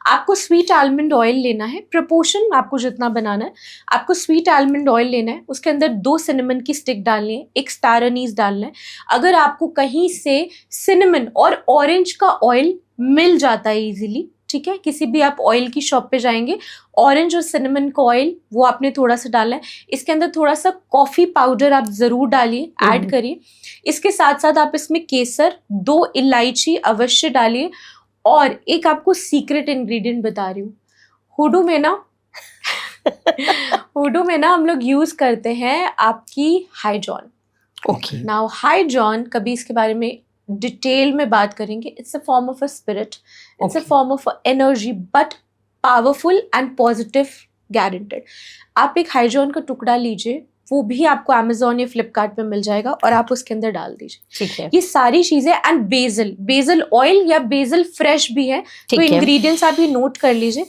आपको स्वीट आलमंड ऑयल लेना है, प्रोपोर्शन आपको जितना बनाना है, आपको स्वीट आलमंड ऑयल लेना है, उसके अंदर 2 सिनेमन की स्टिक डालनी है, 1 स्टार अनीस डालना है। अगर आपको कहीं से सिनेमन और ऑरेंज का ऑयल मिल जाता है इजीली, ठीक है, किसी भी आप ऑयल की शॉप पे जाएंगे, ऑरेंज और सिनेमन का ऑयल वो आपने थोड़ा सा डालना है। इसके अंदर थोड़ा सा कॉफी पाउडर आप जरूर डालिए, ऐड करिए। इसके साथ साथ आप इसमें केसर, 2 इलायची अवश्य डालिए। और एक आपको सीक्रेट इंग्रेडिएंट बता रही हूँ, हुडू में ना हम लोग यूज करते हैं आपकी हाइजॉन। ओके। नाउ हाइजॉन, कभी इसके बारे में डिटेल में बात करेंगे। It's a form of a spirit, it's a Okay. Form of energy, but powerful and positive, guaranteed. आप एक हाइजॉन का टुकड़ा लीजिए, वो भी आपको अमेजोन या फ्लिपकार्ट पे मिल जाएगा और आप उसके अंदर डाल दीजिए। ठीक है, ये सारी चीजें एंड बेसल ऑयल या बेसल फ्रेश भी है, तो ठीक है। इंग्रेडिएंट्स आप ये नोट कर लीजिए।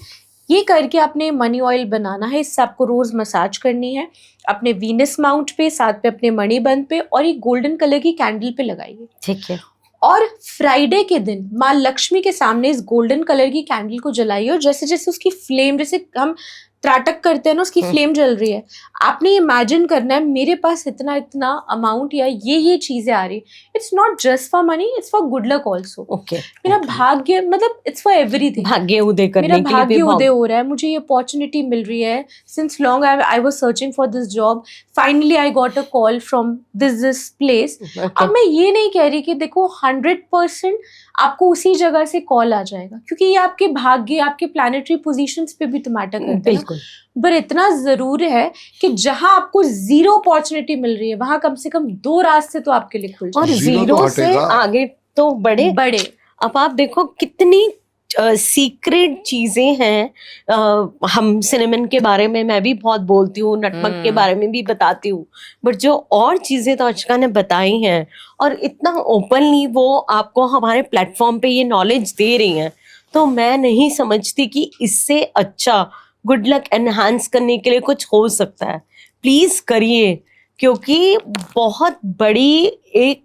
ये करके आपने मनी ऑयल बनाना है, इससे आपको रोज मसाज करनी है अपने वीनस माउंट पे, साथ पे अपने मणिबंध पे, और ये गोल्डन कलर की कैंडल पे लगाइए। ठीक है, और फ्राइडे के दिन माँ लक्ष्मी के सामने इस गोल्डन कलर की कैंडल को जलाइए और जैसे जैसे उसकी फ्लेम, जैसे हम त्राटक करते हैं ना, उसकी फ्लेम जल रही है, आपने इमेजिन करना है मेरे पास इतना इतना अमाउंट या ये चीजें आ रही। It's not just for money, it's for good luck also. Okay. मेरा भाग्य, मतलब इट्स फॉर एवरीथिंग। भाग्य उदय करने मेरा के लिए भाग्य भी उदय हो रहा है, मुझे ये अपॉर्चुनिटी मिल रही है। Since long I was searching for this job, finally I got a call from this place. अब मैं ये नहीं कह रही कि देखो 100% आपको उसी जगह से कॉल आ जाएगा, क्योंकि ये आपके भाग्य, आपके प्लैनेटरी पोजीशंस पे भी तो मैटर करता है। बिल्कुल। पर इतना जरूर है कि जहां आपको जीरो अपॉर्चुनिटी मिल रही है, वहां कम से कम 2 रास्ते तो आपके लिए खुल और जाए। Zero जीरो तो से हटेगा। आगे तो बढ़े। अब आप देखो कितनी सीक्रेट चीजें हैं। हम सिनेमन के बारे में मैं भी बहुत बोलती हूँ, नटमग के बारे में भी बताती हूँ, बट जो और चीजें तो अर्चना ने बताई हैं और इतना ओपनली वो आपको हमारे प्लेटफॉर्म पे ये नॉलेज दे रही हैं, तो मैं नहीं समझती कि इससे अच्छा गुड लक एनहांस करने के लिए कुछ हो सकता है। प्लीज करिए, क्योंकि बहुत बड़ी एक,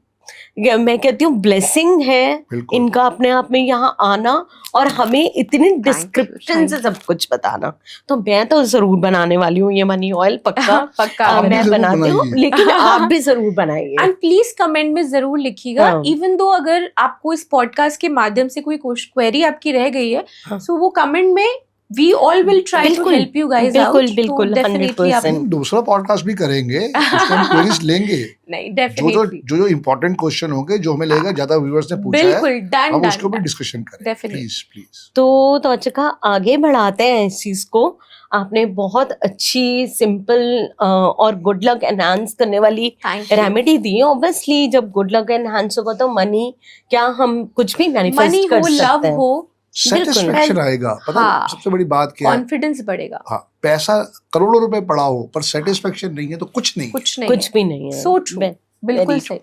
मैं कहती हूँ, ब्लेसिंग है बिल्कुल। इनका अपने आप में यहाँ आना और हमें इतनी डिस्क्रिप्शन thank से सब कुछ बताना। तो मैं तो जरूर बनाने वाली हूँ ये मनी ऑयल, पक्का पक्का आप भी मैं जरूर बनाती हूँ, बनाइए। लेकिन आप भी जरूर बनाइए। एंड प्लीज कमेंट में जरूर लिखिएगा, हाँ। इवन दो अगर आपको इस पॉडकास्ट के माध्यम से कोई क्वेरी आपकी रह गई है, हाँ। सो वो कमेंट में we all will try to बिल्कुल, हेल्प यू गाइस बिल्कुल, आउट। बिल्कुल, 100%। हम दूसरा पॉडकास्ट भी करेंगे, उसमें हम क्वेरीज लेंगे। नहीं, जो डेफिनेटली जो इंपॉर्टेंट क्वेश्चन होंगे, जो हमें लगेगा ज्यादा व्यूअर्स ने पूछा है, बिल्कुल डन हम उसके ऊपर डन डिस्कशन करें। Definitely. Please please. तो अच्छा आगे बढ़ाते हैं इस चीज को। आपने बहुत अच्छी सिंपल और गुड लक एनहांस करने वाली थैंक यू। रेमेडी दी है। ऑब्वियसली जब गुड लक एनहांस होगा तो मनी, क्या हम कुछ भी मनी मैनिफेस्ट कर हो, सकते लव हैं। हो, सेटिस्फेक्शन आएगा। पता है हाँ। सबसे बड़ी बात क्या है? कॉन्फिडेंस बढ़ेगा। हाँ, पैसा करोड़ों रुपए पड़ा हो पर सेटिस्फेक्शन नहीं है तो कुछ नहीं है। कुछ नहीं कुछ भी नहीं है। सो ट्रू, बिल्कुल very सही।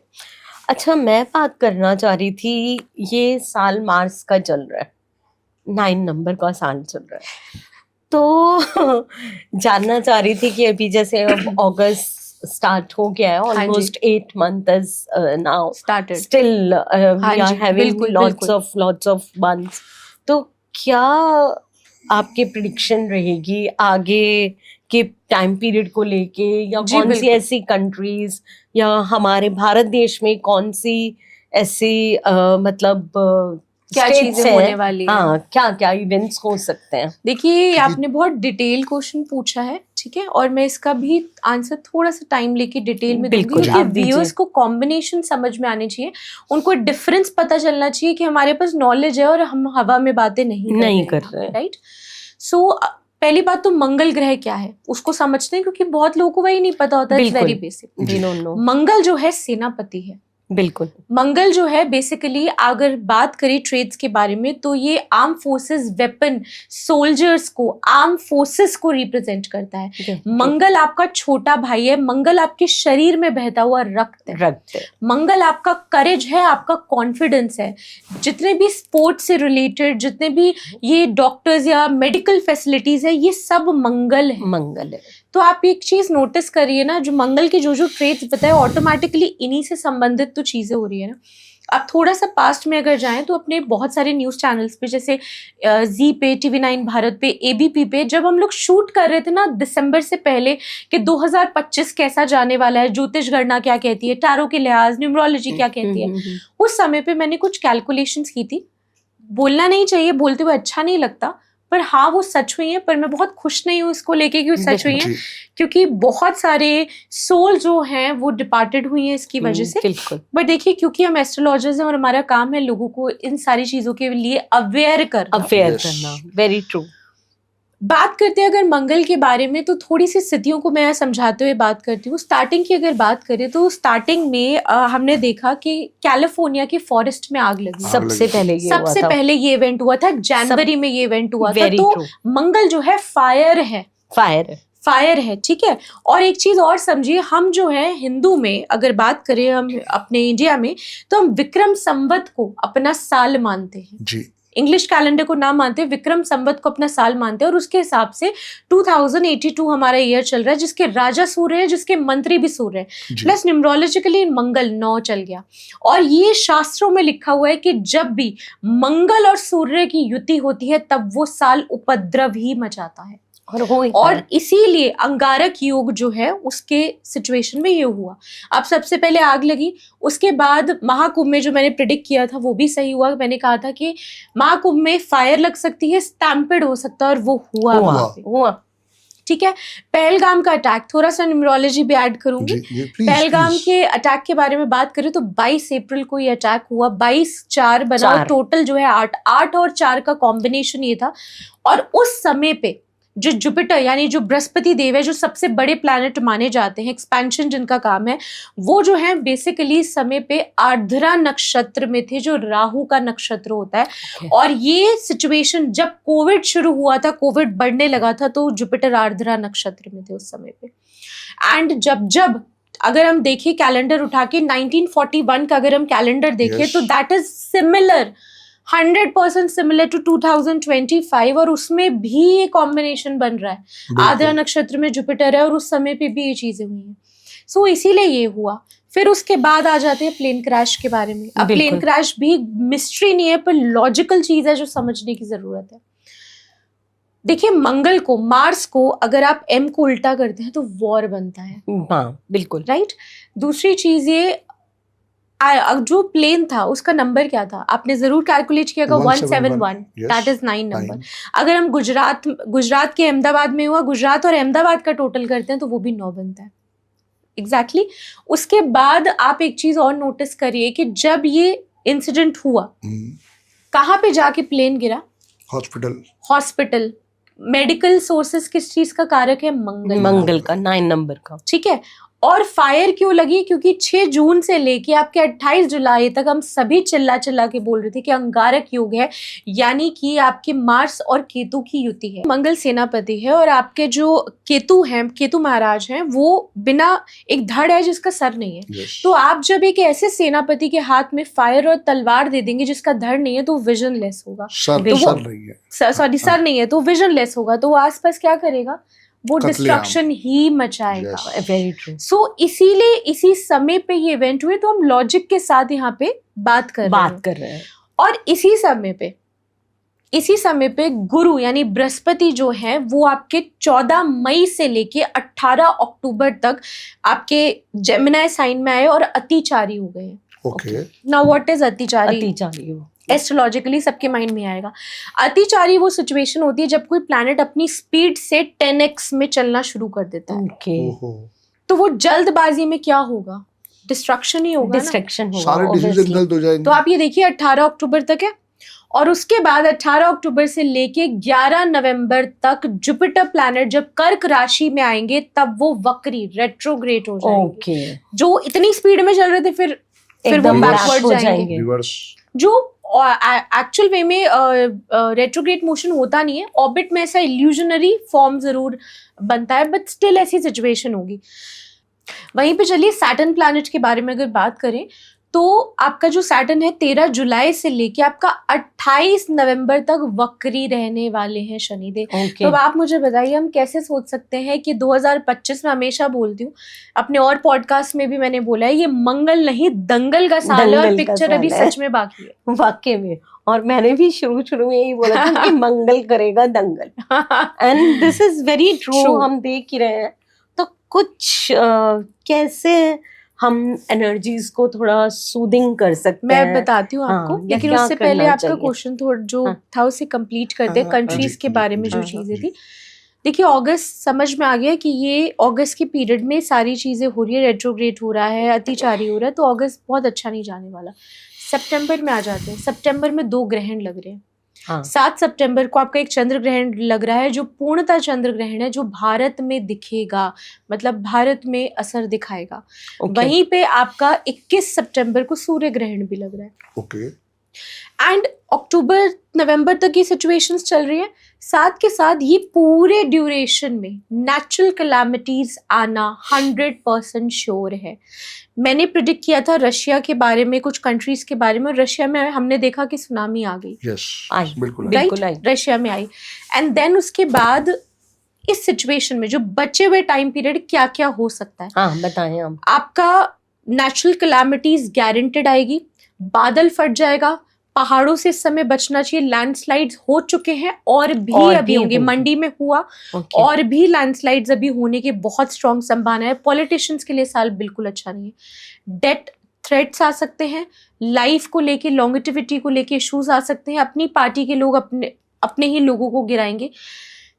अच्छा, मैं बात करना चाह रही थी, ये साल मार्च का चल रहा है, 9 नंबर का साल चल रहा है, तो जानना चाह रही थी कि अभी जैसे अब अगस्त स्टार्ट हो गया है, हाँ जी। Almost 8 month is now started. Still हाँ वी आर जी, हैविंग बिल्कुल, लॉट्स ऑफ मंथ्स। तो क्या आपकी प्रिडिक्शन रहेगी आगे के टाइम पीरियड को लेके, या जी, कौन सी बिल्कुल। ऐसी कंट्रीज या हमारे भारत देश में कौन सी ऐसी मतलब क्या states चीजें हैं? होने वाली हैं? हाँ, क्या क्या इवेंट्स हो सकते हैं? देखिए, ये आपने बहुत डिटेल क्वेश्चन पूछा है, ठीक है, और मैं इसका भी आंसर थोड़ा सा टाइम लेके डिटेल में दूंगी, बिल्कुल, क्योंकि आप दीजिए। व्यूअर्स को कॉम्बिनेशन समझ में आने चाहिए, उनको डिफरेंस पता चलना चाहिए कि हमारे पास नॉलेज है और हम हवा में बातें नहीं कर रहे हैं। राइट। सो पहली बात तो मंगल ग्रह क्या है उसको समझते हैं, क्योंकि बहुत लोगों को वही नहीं पता होता है। बिल्कुल। Very basic. We don't know। मंगल जो है सेनापति है। बिल्कुल। मंगल जो है बेसिकली, अगर बात करें ट्रेड्स के बारे में, तो ये आर्म फोर्सेस, वेपन, सोल्जर्स को, आर्म फोर्सेस को रिप्रेजेंट करता है। मंगल आपका छोटा भाई है, मंगल आपके शरीर में बहता हुआ रक्त है, मंगल आपका करेज है, आपका कॉन्फिडेंस है। जितने भी स्पोर्ट्स से रिलेटेड, जितने भी ये डॉक्टर्स या मेडिकल फैसिलिटीज है, ये सब मंगल है। तो आप एक चीज नोटिस करिए ना, जो मंगल के जो ट्रेड्स बताए, ऑटोमेटिकली इन्हीं से संबंधित तो चीजें हो रही है ना। आप थोड़ा सा पास्ट में अगर जाएं तो अपने बहुत सारे न्यूज चैनल्स पे, जैसे जी पे, TV9 भारत पे, ABP पे, जब हम लोग शूट कर रहे थे ना दिसंबर से पहले कि 2025 कैसा जाने वाला है, ज्योतिष गणना क्या कहती है, टैरो के लिहाज, न्यूमरोलॉजी क्या कहती है, उस समय पे मैंने कुछ कैलकुलेशंस की थी। बोलना नहीं चाहिए, बोलते हुए अच्छा नहीं लगता, पर हाँ वो सच हुई है। पर मैं बहुत खुश नहीं हूँ इसको लेके कि वो सच हुई है, क्योंकि बहुत सारे सोल जो हैं वो डिपार्टेड हुई हैं इसकी वजह से। बिल्कुल। बट देखिए, क्योंकि हम एस्ट्रोलॉजर्स हैं और हमारा काम है लोगों को इन सारी चीजों के लिए अवेयर करना। Very true. बात करते हैं अगर मंगल के बारे में, तो थोड़ी सी स्थितियों को मैं समझाते हुए बात करती हूँ। स्टार्टिंग की अगर बात करें तो स्टार्टिंग में हमने देखा कि कैलिफोर्निया के फॉरेस्ट में आग लगी। सबसे पहले ये इवेंट हुआ था, जनवरी में ये इवेंट हुआ था। तो true। मंगल जो है फायर है, फायर है, ठीक है। और एक चीज और समझिए, हम जो है हिंदू में अगर बात करें हम अपने इंडिया में, तो हम विक्रम संवत को अपना साल मानते हैं, जी इंग्लिश कैलेंडर को ना मानते, विक्रम संवत को अपना साल मानते हैं। और उसके हिसाब से 2082 हमारा ईयर चल रहा है, जिसके राजा सूर्य है, जिसके मंत्री भी सूर्य है, जी प्लस न्यूमरोलॉजिकली मंगल 9 चल गया। और ये शास्त्रों में लिखा हुआ है कि जब भी मंगल और सूर्य की युति होती है तब वो साल उपद्रव ही मचाता है। और इसीलिए अंगारक योग जो है उसके सिचुएशन में ये हुआ। अब सबसे पहले आग लगी, उसके बाद महाकुंभ में जो मैंने प्रिडिक्ट किया था वो भी सही हुआ। मैंने कहा था कि महाकुंभ में फायर लग सकती है, स्टैम्पेड हो सकता है, और वो हुआ। ठीक है। पहलगाम का अटैक, थोड़ा सा न्यूमरोलॉजी भी ऐड करूंगी। पहलगाम के अटैक के बारे में बात करें तो 22 अप्रैल को ये अटैक हुआ, 22-4 बना, टोटल जो है 8 और 4 का कॉम्बिनेशन ये था। और उस समय पे जो जुपिटर यानी जो बृहस्पति देव है, जो सबसे बड़े प्लैनेट माने जाते हैं, एक्सपेंशन जिनका काम है, वो जो है बेसिकली समय पे आर्द्रा नक्षत्र में थे, जो राहु का नक्षत्र होता है। और ये सिचुएशन जब कोविड शुरू हुआ था, कोविड बढ़ने लगा था, तो जुपिटर आर्द्रा नक्षत्र में थे उस समय पे। एंड जब अगर हम देखें कैलेंडर उठा के 1941 का अगर हम कैलेंडर देखें तो that is similar, 100% similar to 2025। और उसमें भी ये कॉम्बिनेशन बन रहा है, आर्द्रा नक्षत्र में जुपिटर है और उस समय पे भी ये चीजें हुई हैं। सो इसीलिए ये हुआ। फिर उसके बाद आ जाते हैं प्लेन क्रैश के बारे में। अब प्लेन क्रैश भी मिस्ट्री नहीं है, पर लॉजिकल चीज है जो समझने की जरूरत है। देखिए, मंगल को, मार्स को अगर आप एम को उल्टा करते हैं तो वॉर बनता है। हाँ बिल्कुल राइट। दूसरी चीज ये, जो प्लेन था उसका नंबर क्या था, आपने जरूर कैलकुलेट किया 171, दैट इज 9 नंबर। अगर हम गुजरात के अहमदाबाद में हुआ, गुजरात और अहमदाबाद का टोटल करते हैं तो वो भी 9 बनता है। एग्जैक्टली। उसके बाद आप एक चीज और नोटिस करिए कि जब ये इंसिडेंट हुआ, कहाँ पे जाके प्लेन गिरा? हॉस्पिटल। मेडिकल सोर्सेस किस चीज का कारक है? मंगल का, 9 नंबर का। ठीक है। और फायर क्यों लगी? क्योंकि 6 जून से लेके आपके 28 जुलाई तक हम सभी चिल्ला के बोल रहे थे कि अंगारक योग है, यानी कि आपके मार्स और केतु की युति है। मंगल सेनापति है और आपके जो केतु हैं, केतु महाराज हैं, वो बिना, एक धड़ है जिसका सर नहीं है। तो आप जब एक ऐसे सेनापति के हाथ में फायर और तलवार दे देंगे जिसका धड़ नहीं है तो विजनलेस होगा। सर नहीं है तो विजनलेस होगा, तो वो आसपास क्या करेगा? वो डिस्ट्रक्शन ही मचाएगा। Very true. सो इसीलिए इसी समय पे ये इवेंट हुए, तो हम लॉजिक के साथ यहाँ पे बात कर रहे हैं। और इसी समय पे गुरु यानी बृहस्पति जो है वो आपके 14 मई से लेके 18 अक्टूबर तक आपके जेमिनी साइन में आए और अतिचारी हो गए हैं। ओके। नाउ व्हाट इज अतिचारी? अतिचारी एस्ट्रोलॉजिकली सबके माइंड में आएगा। अतिचारी वो सिचुएशन होती है जब कोई प्लैनेट अपनी स्पीड से 10x में चलना शुरू कर देता है। तो वो जल्दबाजी में क्या होगा? डिस्ट्रक्शन ही होगा, डिस्ट्रक्शन होगा, सारे डिसीजन गलत हो जाएंगे। तो आप ये देखिए 18 अक्टूबर तक है, और उसके बाद 18 अक्टूबर से लेके 11 नवंबर तक जुपिटर प्लैनेट जब कर्क राशि में आएंगे तब वो वक्री रेट्रोग्रेड हो जाएंगे। जो इतनी स्पीड में चल रहे थे फिर वो बैकवर्ड जाएंगे। जो एक्चुअल वे में रेट्रोग्रेड मोशन होता नहीं है, ऑर्बिट में ऐसा इल्यूजनरी फॉर्म जरूर बनता है, बट स्टिल ऐसी सिचुएशन होगी। वहीं पे चलिए सैटर्न प्लैनेट के बारे में अगर बात करें तो आपका जो सैटर्न है 13 जुलाई से लेके आपका 28 नवंबर तक वक्री रहने वाले हैं शनिदेव। तो अब आप मुझे बताइए, हम कैसे सोच सकते हैं कि 2025 में, हमेशा बोलती हूँ अपने और पॉडकास्ट में भी मैंने बोला है, ये मंगल नहीं दंगल का साल है और पिक्चर अभी सच में बाकी है। वाकई में। और मैंने भी शुरू में यही बोला था कि मंगल करेगा दंगल, and this is very true. हम देख ही रहे हैं। तो कुछ कैसे हम एनर्जीज को थोड़ा सूदिंग कर सकते हैं? मैं बताती हूँ आपको, लेकिन उससे पहले आपका क्वेश्चन थोड़ा जो था उसे कंप्लीट करते हैं। कंट्रीज के बारे में जो चीजें थी, देखिए अगस्त समझ में आ गया कि ये अगस्त के पीरियड में सारी चीजें हो रही है, रेट्रोग्रेड हो रहा है, अतिचारी हो रहा है, तो अगस्त बहुत अच्छा नहीं जाने वाला। सितंबर में आ जाते हैं। सितंबर में 2 ग्रहण लग रहे हैं। 7 सितंबर को आपका एक चंद्र ग्रहण लग रहा है जो पूर्णतः चंद्र ग्रहण है, जो भारत में दिखेगा, मतलब भारत में असर दिखाएगा। वहीं पे आपका 21 सितंबर को सूर्य ग्रहण भी लग रहा है। ओके। एंड अक्टूबर नवंबर तक की सिचुएशंस चल रही है। साथ के साथ ये पूरे ड्यूरेशन में नेचुरल कैलामिटीज आना 100% श्योर है। मैंने प्रिडिक्ट किया था रशिया के बारे में, कुछ कंट्रीज के बारे में, रशिया में हमने देखा कि सुनामी आ गई, यस आई, बिल्कुल बिल्कुल आई। रशिया में आई। एंड देन उसके बाद इस सिचुएशन में जो बचे हुए टाइम पीरियड क्या क्या हो सकता है, हाँ बताएं आप। आपका नेचुरल कैलामिटीज गारंटेड आएगी, बादल फट जाएगा, पहाड़ों से इस समय बचना चाहिए, लैंडस्लाइड्स हो चुके हैं और भी अभी होंगे, होंगे। मंडी में हुआ Okay. और भी लैंडस्लाइड्स अभी होने की बहुत स्ट्रॉन्ग संभावना है। पॉलिटिशियंस के लिए साल बिल्कुल अच्छा नहीं है। डेट थ्रेट्स आ सकते हैं, लाइफ को लेके, लॉन्गेटिविटी को लेके इश्यूज आ सकते हैं, अपनी पार्टी के लोग अपने ही लोगों को गिराएंगे।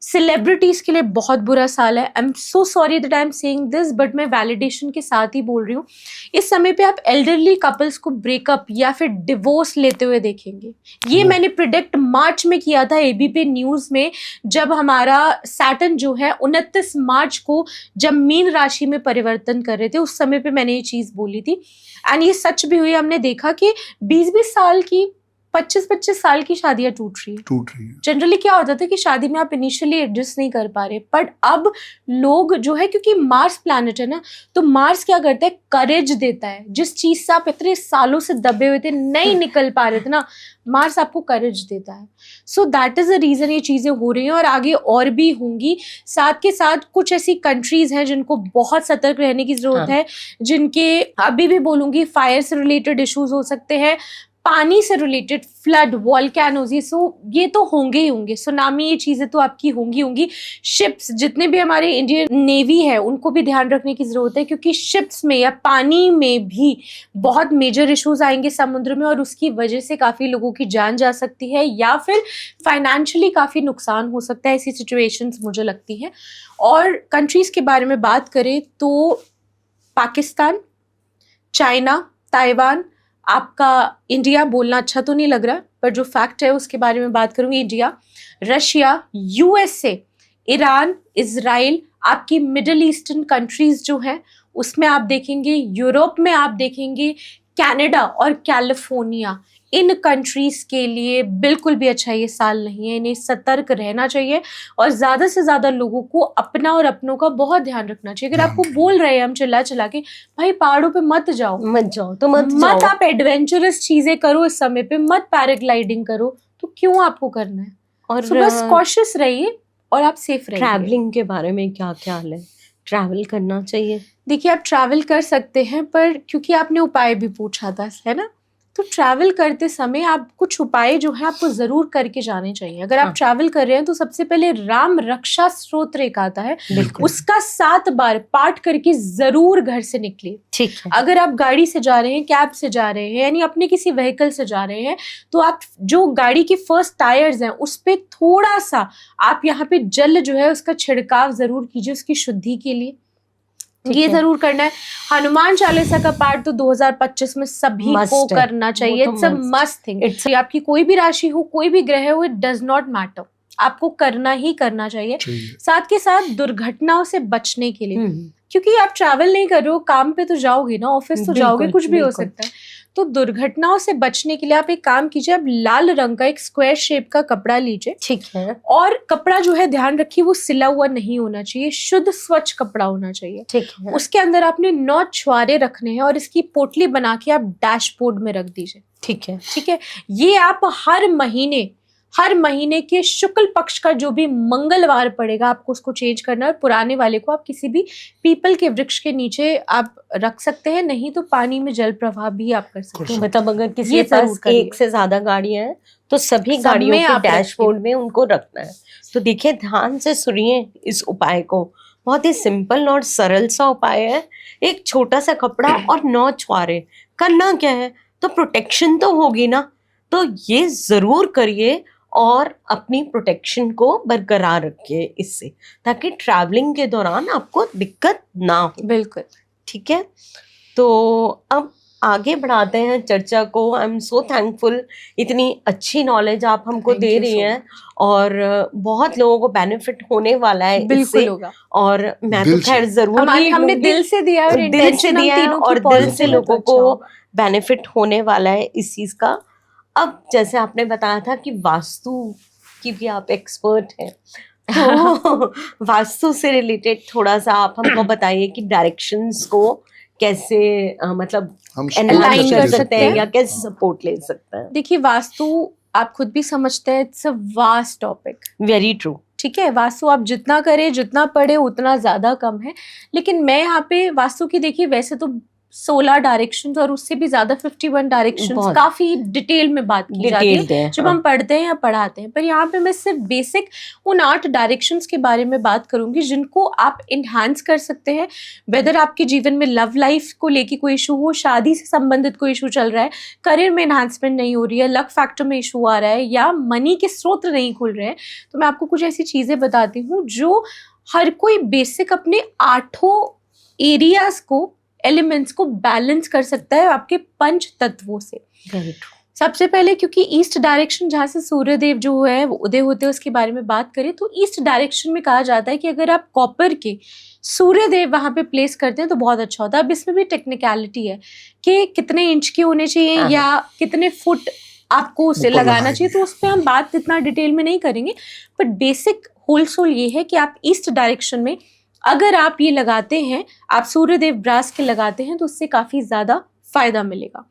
सेलिब्रिटीज के लिए बहुत बुरा साल है। आई am so sorry that I am saying this, but मैं वैलिडेशन के साथ ही बोल रही हूँ। इस समय पे आप एल्डरली कपल्स को ब्रेकअप या फिर डिवोर्स लेते हुए देखेंगे। ये मैंने प्रिडिक्ट मार्च में किया था एबीपी न्यूज में, जब हमारा सैटर्न जो है 29 मार्च को जब मीन राशि में परिवर्तन कर रहे थे, उस समय पे मैंने ये चीज बोली थी एंड ये सच भी हुई। हमने देखा कि 20-20 साल की, 25-25 साल की शादियां टूट रही है। जनरली क्या होता था कि शादी में आप इनिशियली एडजस्ट नहीं कर पा रहे, बट अब लोग जो है, क्योंकि मार्स प्लैनेट है ना, तो मार्स क्या करता है, करेज देता है। जिस चीज से आप इतने सालों से दबे हुए थे, नहीं निकल पा रहे थे ना, मार्स आपको करेज देता है। So that is the reason ये चीजें हो रही हैं और आगे और भी होंगी। साथ के साथ कुछ ऐसी कंट्रीज हैं जिनको बहुत सतर्क रहने की जरूरत है, जिनके अभी भी बोलूंगी फायर से रिलेटेड इश्यूज हो सकते हैं, पानी से रिलेटेड, फ्लड, वॉल्केनोज, ये तो होंगे ही होंगे। सुनामी, ये चीजें तो आपकी होंगी। शिप्स, जितने भी हमारे इंडियन नेवी है, उनको भी ध्यान रखने की जरूरत है, क्योंकि शिप्स में या पानी में भी बहुत मेजर इश्यूज आएंगे समुद्र में, और उसकी वजह से काफी लोगों की जान जा सकती है या फिर फाइनेंशियली काफी नुकसान हो सकता है। ऐसी सिचुएशंस मुझे लगती हैं। और कंट्रीज के बारे में बात करें तो पाकिस्तान, चाइना, ताइवान, आपका इंडिया, बोलना अच्छा तो नहीं लग रहा पर जो फैक्ट है उसके बारे में बात करूंगी, India, Russia, USA, Iran, Israel, आपकी मिडिल ईस्टर्न कंट्रीज जो हैं उसमें आप देखेंगे, यूरोप में आप देखेंगे, कनाडा और कैलिफोर्निया, इन कंट्रीज के लिए बिल्कुल भी अच्छा ये साल नहीं है। इन्हें सतर्क रहना चाहिए और ज्यादा से ज्यादा लोगों को अपना और अपनों का बहुत ध्यान रखना चाहिए। अगर आपको बोल रहे हैं हम चिल्ला चिल्ला के, भाई पहाड़ों पे मत जाओ तो मत आप एडवेंचरस चीजें करो इस समय पे, मत पैराग्लाइडिंग करो, तो क्यों आपको करना है? और so, बस कॉशियस रहिए और आप सेफ रहिए। ट्रैवलिंग के बारे में क्या ख्याल है? ट्रैवल करना चाहिए? देखिए, आप ट्रैवल कर सकते हैं, पर क्योंकि आपने उपाय भी पूछा था, है ना, तो ट्रैवल करते समय आप कुछ उपाय जो है आपको जरूर करके जाने चाहिए। अगर आप ट्रैवल कर रहे हैं तो सबसे पहले राम रक्षा स्तोत्र एक आता है, उसका 7 बार पाठ करके जरूर घर से निकलिए। ठीक है। अगर आप गाड़ी से जा रहे हैं, कैब से जा रहे हैं, यानी अपने किसी व्हीकल से जा रहे हैं, तो आप जो गाड़ी के फर्स्ट टायर्स हैं उस पे थोड़ा सा आप यहाँ पे जल जो है उसका छिड़काव जरूर कीजिए, उसकी शुद्धि के लिए। ये जरूर करना है। हनुमान चालीसा का पाठ तो 2025 में सभी को करना चाहिए। It's a must thing. आपकी कोई भी राशि हो, कोई भी ग्रह हो, इट डज नॉट मैटर, आपको करना ही करना चाहिए। साथ के साथ दुर्घटनाओं से बचने के लिए, क्योंकि आप ट्रैवल नहीं कर रहे हो, काम पे तो जाओगे ना, ऑफिस तो जाओगे, कुछ भी हो सकता है। तो दुर्घटनाओं से बचने के लिए आप एक काम कीजिए, आप लाल रंग का एक स्क्वायर शेप का कपड़ा लीजिए। ठीक है। और कपड़ा जो है ध्यान रखिए वो सिला हुआ नहीं होना चाहिए, शुद्ध स्वच्छ कपड़ा होना चाहिए। ठीक है। उसके अंदर आपने 9 छुआरे रखने हैं और इसकी पोटली बना के आप डैशबोर्ड में रख दीजिए। ठीक है। ठीक है। ये आप हर महीने के शुक्ल पक्ष का जो भी मंगलवार पड़ेगा आपको उसको चेंज करना है। और पुराने वाले को आप किसी भी पीपल के वृक्ष के नीचे आप रख सकते हैं, नहीं तो पानी में जल प्रवाह भी आप कर सकते हैं। मतलब अगर किसी के पास एक से ज्यादा गाड़ियां हैं तो सभी गाड़ियों के डैशबोर्ड में उनको रखना है। तो देखिए, ध्यान से सुनिए इस उपाय को, बहुत ही सिंपल और सरल सा उपाय है। एक छोटा सा कपड़ा और 9 छुआरे, करना क्या है, तो प्रोटेक्शन तो होगी ना, तो ये जरूर करिए और अपनी प्रोटेक्शन को बरकरार रखिए इससे, ताकि ट्रैवलिंग के दौरान आपको दिक्कत ना हो। बिल्कुल। ठीक है। तो अब आगे बढ़ाते हैं चर्चा को। आई एम सो थैंकफुल, इतनी अच्छी नॉलेज आप हमको दे रही हैं और बहुत लोगों को बेनिफिट होने वाला है इससे। और मैं तो खैर जरूर हमने दिल से दिया है और दिल से लोगों को बेनिफिट होने वाला है इस चीज का। अब जैसे आपने बताया था कि वास्तु कि भी आप एक्सपर्ट हैं, तो वास्तु से रिलेटेड थोड़ा सा आप हमको बताइए कि डायरेक्शंस को कैसे मतलब हम एनालाइज align कर कर सकते सकते हैं हैं। या कैसे सपोर्ट ले सकते हैं। देखिए, वास्तु आप खुद भी समझते हैं, it's a vast topic. Very true. ठीक है, वास्तु आप जितना करें, जितना पढ़े, उतना ज्यादा कम है। लेकिन मैं यहाँ पे वास्तु की, देखिए वैसे तो 16 डायरेक्शंस और उससे भी ज्यादा 51 डायरेक्शंस बहुत काफी डिटेल में बात की जाती है डिटेल्ड है, जब हाँ। हम पढ़ते हैं या पढ़ाते हैं। पर यहाँ पे मैं सिर्फ बेसिक उन 8 डायरेक्शंस के बारे में बात करूंगी जिनको आप इन्हांस कर सकते हैं। वेदर आपके जीवन में लव लाइफ को लेके कोई इशू हो, शादी से संबंधित कोई इशू चल रहा है, करियर में इन्हांसमेंट नहीं हो रही है, लक फैक्टर में इशू आ रहा है, या मनी के स्रोत नहीं खुल रहे हैं, तो मैं आपको कुछ ऐसी चीजें बताती हूँ जो हर कोई बेसिक अपने 8 एरियाज को, एलिमेंट्स को बैलेंस कर सकता है आपके पंच तत्वों से। Very true. सबसे पहले, क्योंकि ईस्ट डायरेक्शन जहाँ से सूर्यदेव जो है वो उदय होते हैं, उसके बारे में बात करें तो ईस्ट डायरेक्शन में कहा जाता है कि अगर आप कॉपर के सूर्यदेव वहां पे प्लेस करते हैं तो बहुत अच्छा होता है। अब इसमें भी टेक्निकलिटी है कि कितने इंच के होने चाहिए हाँ। या कितने फुट आपको उसे ऊपर लगाना लगाएंगे। चाहिए, तो उस पर हम बात इतना डिटेल में नहीं करेंगे। बट बेसिक होल सोल ये है कि आप ईस्ट डायरेक्शन में अगर आप ये लगाते हैं, आप सूर्यदेव ब्रास के लगाते हैं, तो उससे काफी ज्यादा फायदा मिलेगा।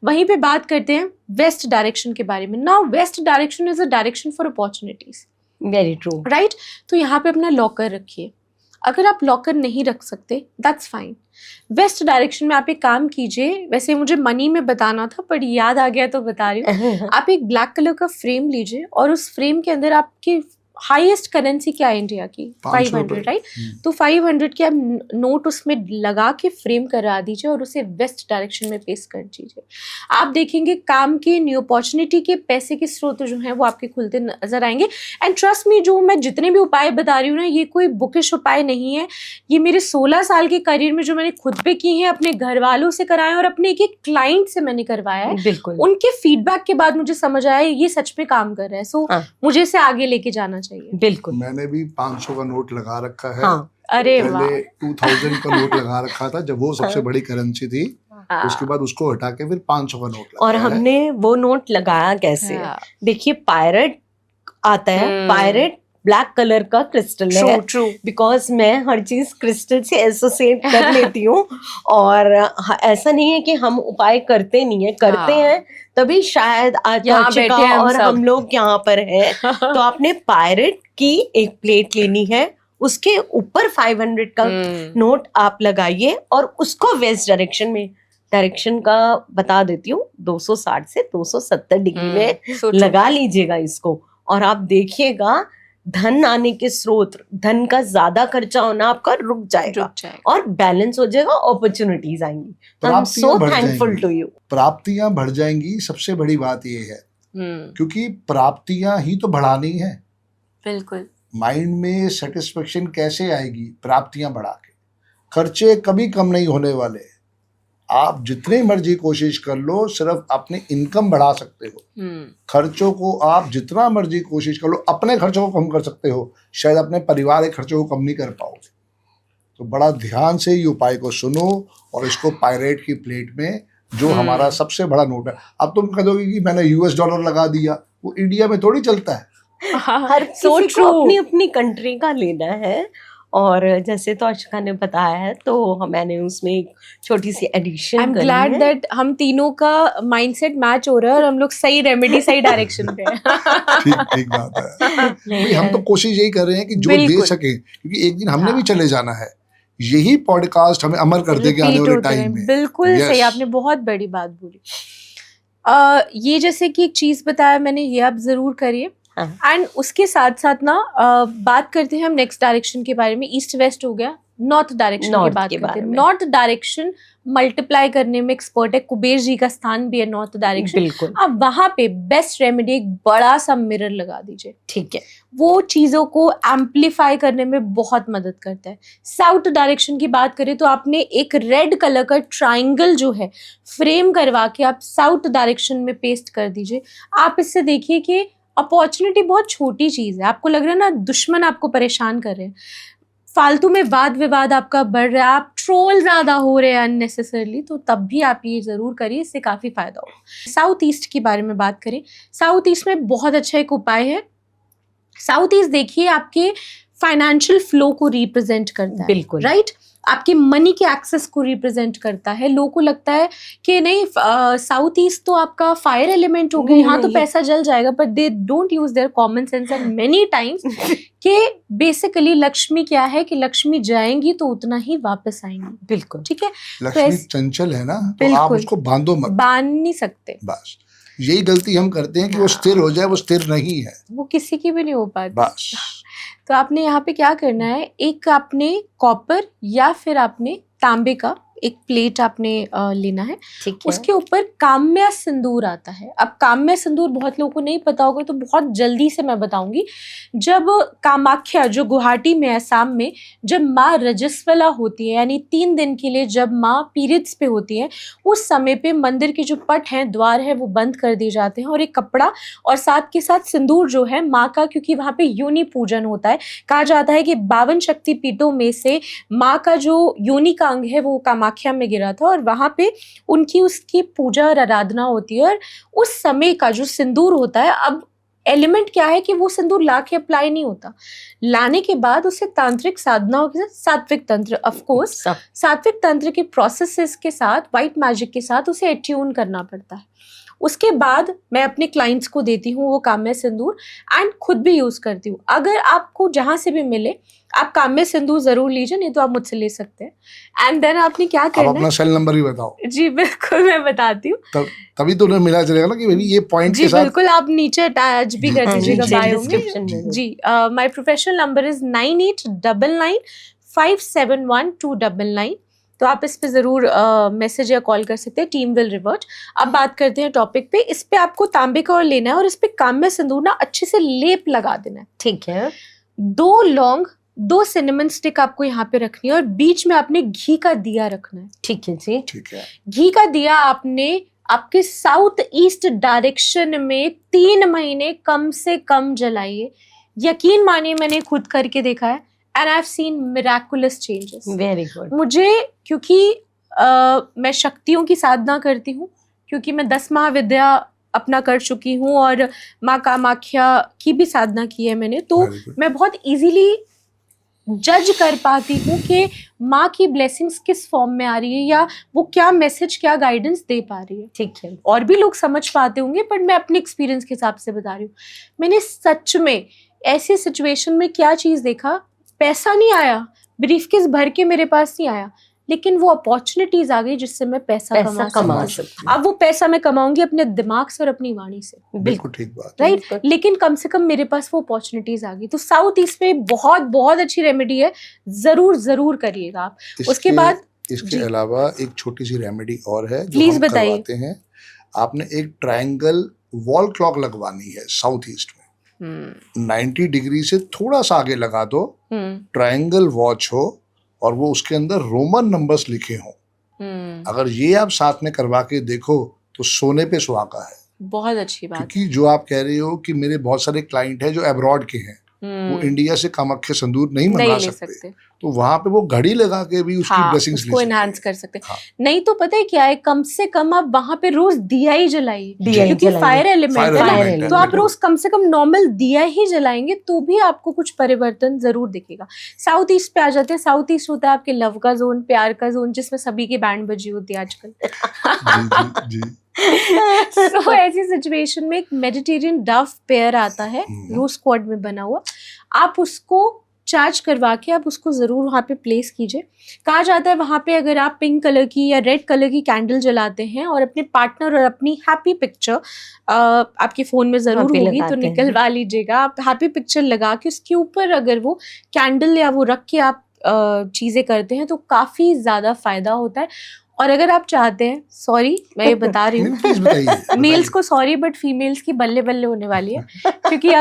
वहीं पे बात करते हैं वेस्ट डायरेक्शन के बारे में। Now west direction is a direction for opportunities, very true. Right? तो यहाँ पे अपना लॉकर रखिए। अगर आप लॉकर नहीं रख सकते, दैट्स फाइन। वेस्ट डायरेक्शन में आप एक काम कीजिए, वैसे मुझे मनी में बताना था पर याद आ गया तो बता रही हूँ। आप एक ब्लैक कलर का फ्रेम लीजिए और उस फ्रेम के अंदर आपकी हाईएस्ट करेंसी क्या है इंडिया की? 500, राइट? तो 500 के आप नोट उसमें लगा के फ्रेम करा दीजिए और उसे वेस्ट डायरेक्शन में पेस्ट कर दीजिए। आप देखेंगे काम के, न्यू अपॉर्चुनिटी के, पैसे के स्रोत जो हैं वो आपके खुलते नजर आएंगे। एंड ट्रस्ट मी, जो मैं जितने भी उपाय बता रही हूँ ना, ये कोई बुकिश उपाय नहीं है। ये मेरे 16 साल के करियर में जो मैंने खुद पे की है, अपने घर वालों से कराए और अपने एक एक क्लाइंट से मैंने करवाया है, बिल्कुल। उनके फीडबैक के बाद मुझे समझ आया ये सच में काम कर रहा है। सो हाँ। मुझे इसे आगे लेके जाना चाहिए। बिल्कुल। मैंने भी 500 का नोट लगा रखा है। हाँ। अरे वाह। पहले 2000 का नोट लगा रखा था जब वो सबसे हाँ। बड़ी करेंसी थी। हाँ। उसके बाद उसको हटा के फिर 500 का नोट और लगाया है। हमने वो नोट लगाया कैसे? हाँ। देखिए, पायरेट आता है, पायरेट ब्लैक कलर का क्रिस्टल है। ट्रू। बिकॉज मैं हर चीज क्रिस्टल से एसोसिएट कर लेती हूँ। और ऐसा नहीं है कि हम उपाय करते नहीं है, करते हाँ। हैं, तभी शायद आज यहाँ चुका बैठे हम और सब। हम लोग यहाँ पर हैं। तो आपने पायरेट की एक प्लेट लेनी है, उसके ऊपर 500 का नोट आप लगाइए और उसको वेस्ट डायरेक्शन में, डायरेक्शन का बता देती हूँ, 260 से 270 डिग्री में लगा लीजिएगा इसको। और आप देखिएगा धन आने के स्रोत, धन का ज्यादा खर्चा होना आपका रुक जाएगा और बैलेंस हो जाएगा, अपॉर्चुनिटीज आएंगी। तो I am so thankful to you. प्राप्तियां बढ़ जाएंगी। सबसे बड़ी बात ये है, क्योंकि प्राप्तियां ही तो बढ़ानी है। बिल्कुल। माइंड में सेटिस्फेक्शन कैसे आएगी? प्राप्तियां बढ़ा के। खर्चे कभी कम नहीं होने वाले। आप जितनी मर्जी कोशिश कर लो, सिर्फ अपनी इनकम बढ़ा सकते हो। खर्चों को आप जितना मर्जी कोशिश कर लो, अपने खर्चों को कम कर सकते हो, शायद अपने परिवार के खर्चों को कम नहीं कर पाओगे। तो बड़ा ध्यान से ये उपाय को सुनो और इसको पायरेट की प्लेट में, जो हमारा सबसे बड़ा नोट है। अब तुम कह दोगे कि मैंने US डॉलर लगा दिया, वो इंडिया में थोड़ी चलता है। हर किसी को अपनी अपनी कंट्री का लेना है। और जैसे तो अर्चना ने बताया है, तो मैंने उसमें एक छोटी सी एडिशन करी है। आई एम ग्लैड दैट हम तीनों का माइंडसेट मैच हो रहा है और हम लोग सही रेमेडी, सही डायरेक्शन पे हैं। ठीक बात है। भाई हम तो कोशिश यही कर रहे हैं कि जो दे सके, क्योंकि एक दिन हमने भी चले जाना है। यही पॉडकास्ट हमें अमर कर देगा आने वाले टाइम में। बिल्कुल सही, आपने बहुत बड़ी बात बोली। ये जैसे कि एक चीज बताया मैंने, ये आप जरूर करिए। एंड उसके साथ साथ ना बात करते हैं हम नेक्स्ट डायरेक्शन के बारे में। ईस्ट वेस्ट हो गया, नॉर्थ डायरेक्शन की बात करते हैं। नॉर्थ डायरेक्शन मल्टीप्लाई करने में एक्सपर्ट है, कुबेर जी का स्थान भी है नॉर्थ डायरेक्शन। बिल्कुल। आप वहां पे बेस्ट रेमेडी एक बड़ा सा मिरर लगा दीजिए। ठीक है, वो चीजों को एम्पलीफाई करने में बहुत मदद करता है। साउथ डायरेक्शन की बात करें तो आपने एक रेड कलर का ट्राइंगल जो है फ्रेम करवा के आप साउथ डायरेक्शन में पेस्ट कर दीजिए। आप इससे देखिए कि अपॉर्चुनिटी बहुत छोटी चीज है। आपको लग रहा है ना दुश्मन आपको परेशान कर रहे हैं, फालतू में वाद विवाद आपका बढ़ रहा है, आप ट्रोल ज्यादा हो रहे हैं अननेसेसरली, तो तब भी आप ये जरूर करिए, इससे काफी फायदा होगा। साउथ ईस्ट के बारे में बात करें, साउथ ईस्ट में बहुत अच्छा एक उपाय है, साउथ ईस्ट देखिए आपके फाइनेंशियल फ्लो को रिप्रेजेंट करता है, बिल्कुल। राइट, आपके मनी के एक्सेस को रिप्रेजेंट करता है। लोगों को लगता है कि नहीं साउथ ईस्ट तो आपका फायर एलिमेंट हो गया, नहीं, यहाँ तो नहीं। पैसा जल जाएगा, but they don't use their common sense and many times कि बेसिकली लक्ष्मी क्या है कि लक्ष्मी जाएंगी तो उतना ही वापस आएंगी, बिल्कुल। ठीक है, लक्ष्मी चंचल है ना, तो आप बिल्कुल। उसको बांधो मत, बांध नहीं सकते, बस यही गलती हम करते हैं कि वो स्थिर हो जाए, वो स्थिर नहीं है, वो किसी की भी नहीं हो पाती। बस। तो आपने यहाँ पे क्या करना है, एक आपने कॉपर या फिर आपने तांबे का एक प्लेट आपने लेना है, ठीक है। उसके ऊपर काम्या सिंदूर आता है। अब काम्या सिंदूर बहुत लोगों को नहीं पता होगा, तो बहुत जल्दी से मैं बताऊंगी। जब कामाख्या जो गुवाहाटी में, असम में, जब माँ रजस्वला होती है, यानी 3 दिन के लिए जब माँ पीरियड्स पे होती है, उस समय पे मंदिर के जो पट हैं, द्वार है, वो बंद कर दिए जाते हैं और एक कपड़ा और साथ के साथ सिंदूर जो है माँ का, क्योंकि वहाँ पे योनि पूजन होता है। कहा जाता है कि 52 शक्तिपीठों में से माँ का जो योनि का अंग है वो कामाख्या में गिरा था और वहाँ पे उनकी उसकी पूजा और आराधना होती है। और उस समय का जो सिंदूर होता है, अब एलिमेंट क्या है कि वो सिंदूर ला के अप्लाई नहीं होता, लाने के बाद उसे तांत्रिक साधनाओं के साथ, सात्विक तंत्र ऑफ कोर्स, सात्विक तंत्र के प्रोसेसेस के साथ, व्हाइट मैजिक के साथ उसे एट्यून करना पड़ता है। उसके बाद मैं अपने क्लाइंट्स को देती हूँ वो काम्य सिंदूर एंड खुद भी यूज करती हूँ। अगर आपको जहां से भी मिले आप काम्य सिंदूर जरूर लीजिए, नहीं तो आप मुझसे ले सकते हैं। एंड देन आपने क्या आप करना अपना है, सेल नंबर भी बताओ। जी बिल्कुल मैं बताती हूँ, तभी तो उन्हें मिला चलेगा ना कि भाई ये पॉइंट जी के साथ। बिल्कुल, आप नीचे अटैच भी कर जी, दीजिएगा जी, बायो डिस्क्रिप्शन में। में। जी माय प्रोफेशनल नंबर इज 9899571299। तो आप इस पे जरूर मैसेज या कॉल कर सकते हैं, टीम विल रिवर्ट। अब बात करते हैं टॉपिक पे। इस पे आपको तांबे का और लेना है और इस पे काम्य सिंदूर ना अच्छे से लेप लगा देना है। ठीक है। 2 लौंग, 2 सिनेमन स्टिक आपको यहाँ पे रखनी है और बीच में आपने घी का दिया रखना है। ठीक है जी। ठीक है। घी का दिया आपने आपके साउथ ईस्ट डायरेक्शन में 3 महीने कम से कम जलाइए। यकीन मानिए मैंने खुद करके देखा है and I have seen miraculous changes. Very good. मुझे क्योंकि मैं शक्तियों की साधना करती हूँ, क्योंकि मैं 10 महाविद्या अपना कर चुकी हूँ और माँ कामाख्या की भी साधना की है मैंने, तो Very good. मैं बहुत इजीली जज कर पाती हूँ कि माँ की ब्लेसिंग्स किस फॉर्म में आ रही है या वो क्या मैसेज, क्या गाइडेंस दे पा रही है। ठीक है। और भी लोग समझ पाते होंगे, पर मैं अपने एक्सपीरियंस के हिसाब से बता रही हूँ। मैंने सच में ऐसी सिचुएशन में क्या चीज़ देखा, पैसा नहीं आया, ब्रीफकेस भर के मेरे पास नहीं आया, लेकिन वो अपॉर्चुनिटीज आ गई जिससे मैं पैसा कमा कमा सकती सकती हूँ। अब वो पैसा मैं कमाऊंगी अपने दिमाग से और अपनी वाणी से, बिल्कुल ठीक बात। राइट, बिल्कुल। लेकिन कम से कम मेरे पास वो अपॉर्चुनिटीज आ गई। तो साउथ ईस्ट में बहुत बहुत अच्छी रेमेडी है, जरूर जरूर करिएगा आप। उसके बाद इसके जी। अलावा एक छोटी सी रेमेडी और है जो प्लीज हम बताइए। करवाते हैं। आपने एक ट्रायंगल वॉल क्लॉक लगवानी है साउथ ईस्ट में। 90 डिग्री से थोड़ा सा आगे लगा दो, ट्रायंगल वॉच हो और वो उसके अंदर रोमन नंबर्स लिखे हों। अगर ये आप साथ में करवा के देखो तो सोने पे सुहागा है। बहुत अच्छी बात। क्योंकि जो आप कह रही हो कि मेरे बहुत सारे क्लाइंट हैं जो अब्रॉड के हैं, वो इंडिया से कामाख्या सिंदूर नहीं मंगा ले सकते, तो वहां पे वो घड़ी लगा के भी उसकी ब्लेसिंग्स ले उसको सकते एनहांस हैं। कर सकते हैं। हाँ। नहीं तो पता है क्या है, कम से कम आप वहां पे रोज दिया ही जलाइए, दिया ही क्योंकि जलाइए। फायर एलिमेंट फायर है ना, एलिमेंट है, तो आप बिल्कुल। रोज कम से कम नॉर्मल दिया ही जलाएंगे तो भी आपको कुछ परिवर्तन जरूर दिखेगा। साउथ ईस्ट पे आ जाते हैं। साउथ ईस्ट होता है आपके लव का जोन, प्यार का जोन, जिसमें सभी की बैंड बजी होती है आजकल। जी, जी, So, ऐसी सिचुएशन में एक मेडिटेरियन डव पेयर आता है, रोज स्क्वाड में बना हुआ, आप उसको चार्ज करवा के आप उसको जरूर वहाँ पे प्लेस कीजिए। कहा जाता है वहाँ पे अगर आप पिंक कलर की या रेड कलर की कैंडल जलाते हैं और अपने पार्टनर और अपनी हैप्पी पिक्चर आपके फोन में जरूर वहाँ पे होगी तो लगाते हैं। निकलवा लीजिएगा। आप हैप्पी पिक्चर लगा के उसके ऊपर अगर वो कैंडल या वो रख के आप चीजें करते हैं तो काफी ज्यादा फायदा होता है। और अगर आप चाहते हैं, सॉरी मैं ये बता रही हूँ, प्लीज बताइए। मेल्स को सॉरी, बट फीमेल्स की बल्ले बल्ले होने वाली है। क्योंकि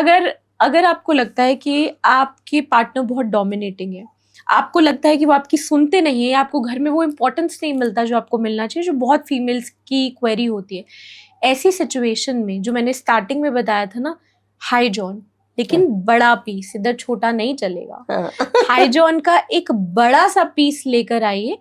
अगर आपको लगता है कि आपके पार्टनर बहुत डोमिनेटिंग है, आपको लगता है कि वो आपकी सुनते नहीं है, आपको घर में वो इम्पोर्टेंस नहीं मिलता जो आपको मिलना चाहिए, जो बहुत फीमेल्स की क्वेरी होती है, ऐसी सिचुएशन में जो मैंने स्टार्टिंग में बताया था ना, हाई जॉन, लेकिन बड़ा पीस, इधर छोटा नहीं चलेगा। हाई जॉन का एक बड़ा सा पीस लेकर आइए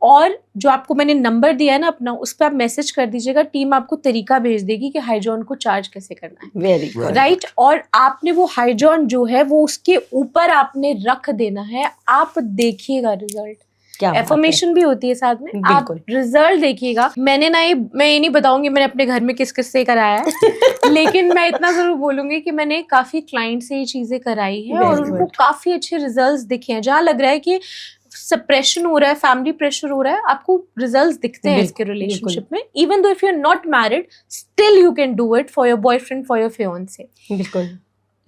और जो आपको मैंने नंबर दिया है ना अपना, उस पर आप मैसेज कर दीजिएगा, टीम आपको तरीका भेज देगी कि हाइजॉन को चार्ज कैसे करना है। Very good. Right. राइट और आपने वो हाइजॉन जो है वो उसके ऊपर आपने रख देना है। आप देखिएगा रिजल्ट, क्या बात है। एफर्मेशन भी होती है साथ में, आप बिल्कुल। रिजल्ट देखिएगा। मैं ये नहीं बताऊंगी मैंने अपने घर में किस किस से कराया है लेकिन मैं इतना जरूर बोलूंगी कि मैंने काफी क्लाइंट से ये चीजें कराई है और Very उनको good. काफी अच्छे रिजल्ट्स दिखे हैं। जहाँ लग रहा है कि सप्रेशन हो रहा है, फैमिली प्रेशर हो रहा है, आपको रिजल्ट्स दिखते हैं इसके रिलेशनशिप में। Even though if you are not married, still you can do it for your boyfriend, for your fiancee. बिल्कुल।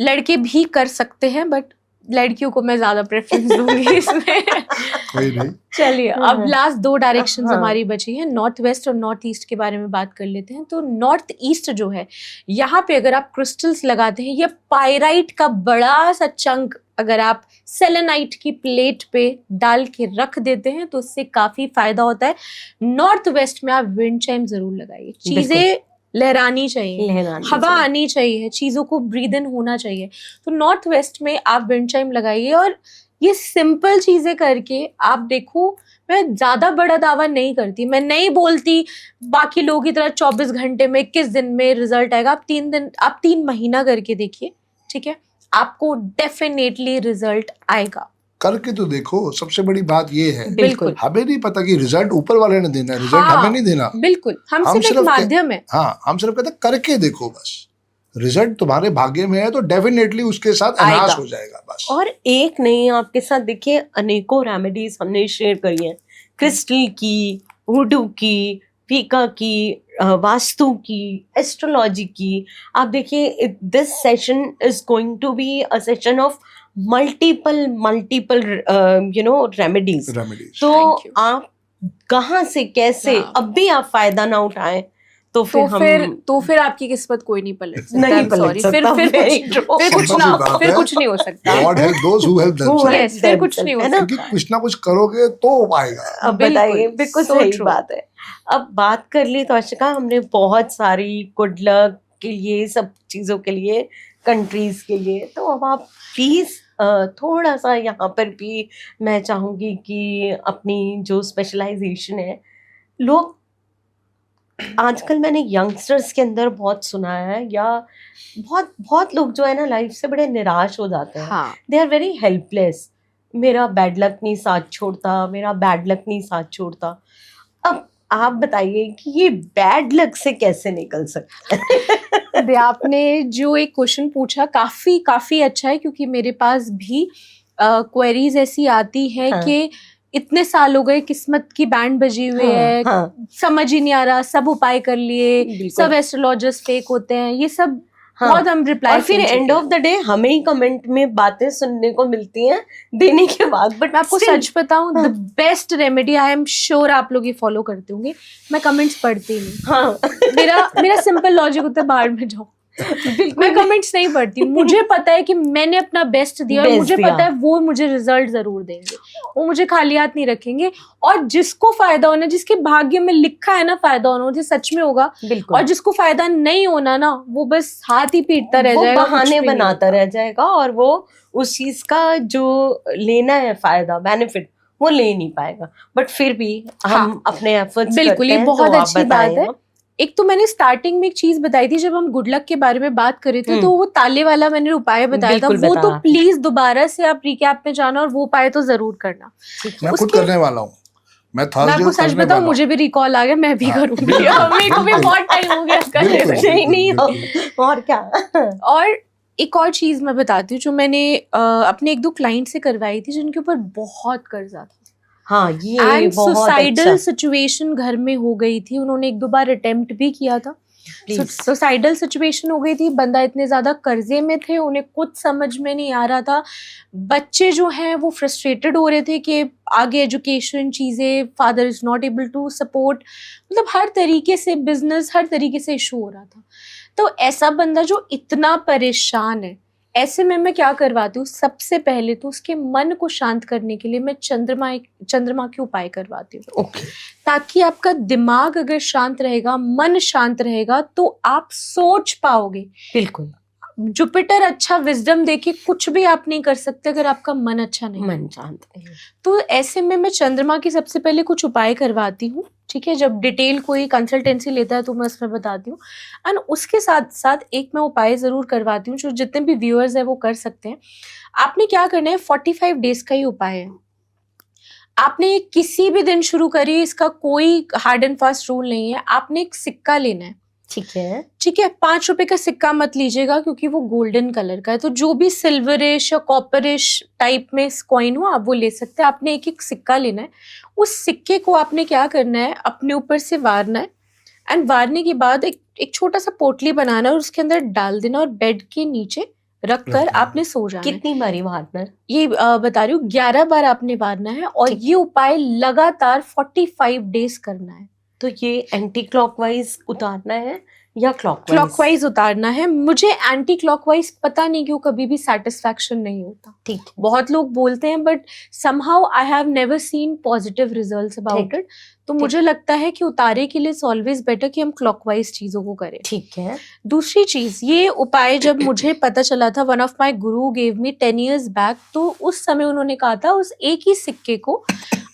लड़के भी कर सकते हैं बट लड़कियों को मैं ज्यादा प्रेफरेंस दूंगी इसमें। कोई नहीं। चलिए अब लास्ट 2 डायरेक्शंस हाँ। हमारी बची हैं, नॉर्थ वेस्ट और नॉर्थ ईस्ट के बारे में बात कर लेते हैं। तो नॉर्थ ईस्ट जो है, यहाँ पे अगर आप क्रिस्टल्स लगाते हैं, ये पायराइट का बड़ा सा चंक अगर आप सेलेनाइट की प्लेट पे डाल के रख देते हैं तो उससे काफी फायदा होता है। नॉर्थ वेस्ट में आप विंड चाइम जरूर लगाइए, चीजें लहरानी चाहिए, हवा आनी चाहिए, चीजों को ब्रीद इन होना चाहिए। तो नॉर्थ वेस्ट में आप विंड चाइम लगाइए और ये सिंपल चीजें करके आप देखो। मैं ज्यादा बड़ा दावा नहीं करती, मैं नहीं बोलती बाकी लोगों की तरह 24 घंटे में 21 दिन में रिजल्ट आएगा। आप 3 महीना करके देखिए, ठीक है, आपको डेफिनेटली रिजल्ट आएगा। करके तो देखो। सबसे बड़ी बात ये है, बिल्कुल। हमें नहीं पता कि रिजल्ट ऊपर वाले ने देना है, रिजल्ट हाँ, हमें नहीं देना। बिल्कुल, हम सिर्फ एक माध्यम है। हाँ, हम सिर्फ कहते हैं करके देखो बस। रिजल्ट तुम्हारे भाग्य में है तो डेफिनेटली उसके साथ आएगा। एनहांस हो जाएगा बस। और एक नहीं, आपके साथ देखिए अनेकों रेमेडीज हमने शेयर करी हैं, क्रिस्टल की, वुडू की, पीका की, वास्तु की, एस्ट्रोलॉजी की। आप देखिए this session is going to be a session of multiple remedies. तो Thank you. आप कहाँ से कैसे हाँ। अब भी आप फायदा ना उठाएं तो फिर आपकी किस्मत कोई नहीं पलट सकता। नहीं I'm पलट sorry। सकता। फिर कुछ नहीं हो सकता। God help those who help Who themselves. Yes, फिर कुछ नहीं हो है ना? क्योंकि कुछ ना कुछ करोगे तो आएगा। अब बिल्कुल, बताइए, बिल्कुल so सही true. बात है। अब बात कर ली तो अर्शिका, हमने बहुत सारी गुड लक के लिए, सब चीजों के लिए, कंट्रीज के लिए, तो अब आप प्लीज थोड़ा सा यहाँ पर भी मैं चाहूंगी कि अपनी जो स्पेशलाइजेशन है, लोग आजकल मैंने यंगस्टर्स के अंदर बहुत सुना है, या बहुत लोग जो है ना लाइफ से बड़े निराश हो जाते हैं। हाँ, दे आर वेरी हेल्पलेस। मेरा बैड लक नहीं साथ छोड़ता, मेरा बैड लक नहीं साथ छोड़ता। अब आप बताइए कि ये बैड लक से कैसे निकल सकता है? अभी आपने जो एक क्वेश्चन पूछा काफी अच्छा है, क्योंकि मेरे पास भी क्वेरीज ऐसी आती है हाँ। कि इतने साल हो गए, किस्मत की बैंड बजी हुई है, हाँ, समझ ही नहीं आ रहा, सब उपाय कर लिए, बिल्कुल। सब एस्ट्रोलॉजर्स फेक होते हैं, ये सब हाँ। बहुत हम रिप्लाई। और फिर एंड ऑफ द डे हमें ही कमेंट में बातें सुनने को मिलती हैं देने के बाद, बट मैं आपको सच बताऊं, the best remedy, I am sure आप लोग ये फॉलो करते होंगे, मैं कमेंट्स पढ़ती ही नहीं। हाँ मेरा सिंपल लॉजिक होता है, बाहर में जाओ, मैं कमेंट्स नहीं पढ़ती। मुझे पता है कि मैंने अपना बेस्ट दिया और मुझे पता है वो मुझे रिजल्ट जरूर देंगे, वो मुझे खाली हाथ नहीं रखेंगे। और जिसको फायदा होना, जिसके भाग्य में लिखा है ना फायदा होना, मुझे सच में होगा। बिल्कुल। और जिसको फायदा नहीं होना ना, वो बस हाथ ही पीटता रह जाएगा, वो बहाने बनाता रह जाएगा, और वो उस चीज का जो लेना है फायदा, बेनिफिट, वो ले नहीं पाएगा। बट फिर भी हम अपने एफर्ट्स बिल्कुल, ये बहुत अच्छी बात है। एक तो मैंने स्टार्टिंग में एक चीज बताई थी, जब हम गुड लक के बारे में बात कर रहे थे, तो वो ताले वाला मैंने उपाय बताया था, वो तो प्लीज दोबारा से आप रिकैप में जाना और वो उपाय तो जरूर करना। मैं खुद करने वाला हूँ। मैं आपको सच बताऊं, मुझे भी रिकॉल आ गया, मैं भी करूंगी। मेरे को भी बहुत टाइम हो गया करने में। और क्या। और एक और चीज मैं बताती हूँ, जो मैंने अपने 1-2 क्लाइंट से करवाई थी, जिनके ऊपर बहुत कर्जा था। हाँ, ये एंड बहुत सुसाइडल अच्छा। सिचुएशन घर में हो गई थी, उन्होंने 1-2 बार अटेम्प्ट भी किया था। सुसाइडल सिचुएशन हो गई थी, बंदा इतने ज्यादा कर्जे में थे, उन्हें कुछ समझ में नहीं आ रहा था। बच्चे जो हैं वो फ्रस्ट्रेटेड हो रहे थे कि आगे एजुकेशन चीजें, father is not able to support, मतलब हर तरीके से बिजनेस, हर तरीके से इशू हो रहा था। तो ऐसा बंदा जो इतना परेशान है, ऐसे में मैं क्या करवाती हूँ, सबसे पहले तो उसके मन को शांत करने के लिए मैं चंद्रमा के उपाय करवाती हूँ। ताकि आपका दिमाग अगर शांत रहेगा, मन शांत रहेगा, तो आप सोच पाओगे। बिल्कुल। जुपिटर अच्छा विजडम देके कुछ भी आप नहीं कर सकते अगर आपका मन अच्छा नहीं है। मन शांत नहीं। तो ऐसे में मैं चंद्रमा की सबसे पहले कुछ उपाय करवाती हूँ, ठीक है। जब डिटेल कोई कंसल्टेंसी लेता है तो मैं उसमें बताती हूँ। एंड उसके साथ साथ एक मैं उपाय ज़रूर करवाती हूँ जो जितने भी व्यूअर्स हैं वो कर सकते हैं। आपने क्या करना है, 45 डेज का ही उपाय है। आपने किसी भी दिन शुरू करिए, इसका कोई हार्ड एंड फास्ट रूल नहीं है। आपने एक सिक्का लेना है, ठीक है। ठीक है। 5 रुपए का सिक्का मत लीजिएगा क्योंकि वो गोल्डन कलर का है, तो जो भी सिल्वरिश या कॉपरिश टाइप में कॉइन हो आप वो ले सकते हैं। आपने एक एक सिक्का लेना है। उस सिक्के को आपने क्या करना है, अपने ऊपर से वारना है। एंड वारने के बाद एक छोटा सा पोटली बनाना है और उसके अंदर डाल देना और बेड के नीचे रख कर आपने सो जाना है। कितनी बारी वारना? ये बता रही हूँ, 11 बार आपने वारना है और ठीक। ये उपाय लगातार 45 डेज करना है। तो ये एंटी क्लॉकवाइज उतारना है या क्लॉकवाइज? क्लॉकवाइज उतारना है। मुझे एंटी क्लॉकवाइज पता नहीं क्यों कभी भी सेटिस्फैक्शन नहीं होता। ठीक। बहुत लोग बोलते हैं but somehow I have never seen positive results about it. तो मुझे लगता है कि उतारे के लिए इट्स ऑलवेज बेटर कि हम क्लॉकवाइज चीजों को करें। ठीक है। दूसरी चीज, ये उपाय जब मुझे पता चला था, one of my Guru gave me 10 years back, तो उस समय उन्होंने कहा था उस एक ही सिक्के को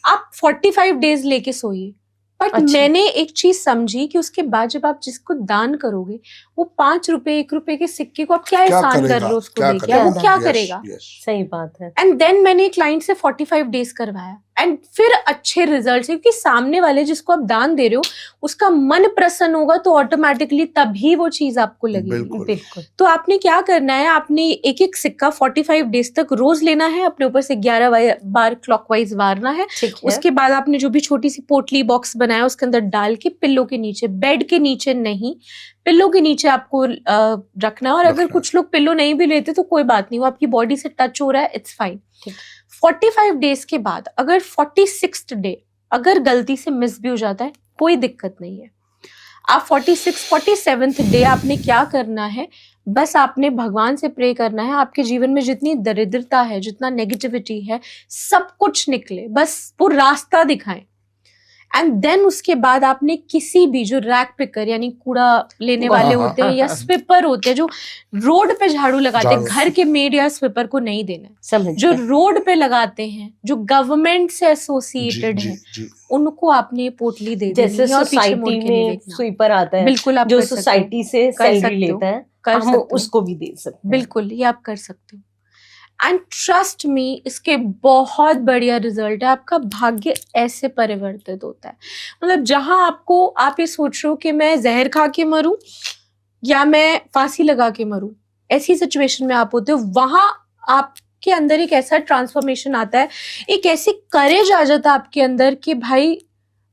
आप 45 डेज लेके सोइए। बट अच्छा। मैंने एक चीज समझी कि उसके बाद जब आप जिसको दान करोगे वो 5 रुपए 1 रुपए के सिक्के को आप क्या एहसान कर रहे हो उसको देके, वो क्या करेगा। सही बात है। एंड देन मैंने क्लाइंट से 45 डेज करवाया एंड फिर अच्छे रिजल्ट, क्योंकि सामने वाले जिसको आप दान दे रहे हो उसका मन प्रसन्न होगा तो ऑटोमेटिकली तभी वो चीज आपको लगेगी। बिल्कुल। तो आपने क्या करना है, आपने एक एक सिक्का 45 डेज तक रोज लेना है, अपने ऊपर से 11 बार क्लॉकवाइज वारना है। ठीक है। उसके बाद आपने जो भी छोटी सी पोटली बॉक्स बनाया उसके अंदर डाल के पिल्लो के नीचे, बेड के नीचे नहीं, पिल्लो के नीचे आपको रखना है। और अगर कुछ लोग पिल्लो नहीं भी लेते तो कोई बात नहीं, वो आपकी बॉडी से टच हो रहा है, इट्स फाइन। 45 डेज के बाद अगर 46th डे अगर गलती से मिस भी हो जाता है कोई दिक्कत नहीं है। आप 47th डे आपने क्या करना है, बस आपने भगवान से प्रे करना है आपके जीवन में जितनी दरिद्रता है, जितना नेगेटिविटी है, सब कुछ निकले, बस वो रास्ता दिखाएं। एंड देन उसके बाद आपने किसी भी जो रैक पिकर यानी कूड़ा लेने वाले होते हैं या स्वीपर होते हैं जो रोड पे झाड़ू लगाते हैं, घर के मेड या स्वीपर को नहीं देना है। समझ जो गए। रोड पे लगाते हैं, जो गवर्नमेंट से एसोसिएटेड है, उनको आपने ये पोटली दे देनी जैसे है और पीछे मुड़ के सोसाइटी नहीं में देखना। स्वीपर आता है, बिल्कुल आप जो कर सकते हो। सोसाइटी से कर सैलरी सकते हो। लेता है, कर हम सकते हो। उसको भी दे सकते हैं। बिल्कुल, ये आप कर सकते हो। एंड ट्रस्ट मी, इसके बहुत बढ़िया रिजल्ट है। आपका भाग्य ऐसे परिवर्तित होता है, मतलब जहां आपको, आप ये सोच रहे हो कि मैं जहर खा के मरूं या मैं फांसी लगा के मरूं, ऐसी सिचुएशन में आप होते हो, वहां आपके अंदर एक ऐसा ट्रांसफॉर्मेशन आता है, एक ऐसी करेज आ जाता है आपके अंदर कि भाई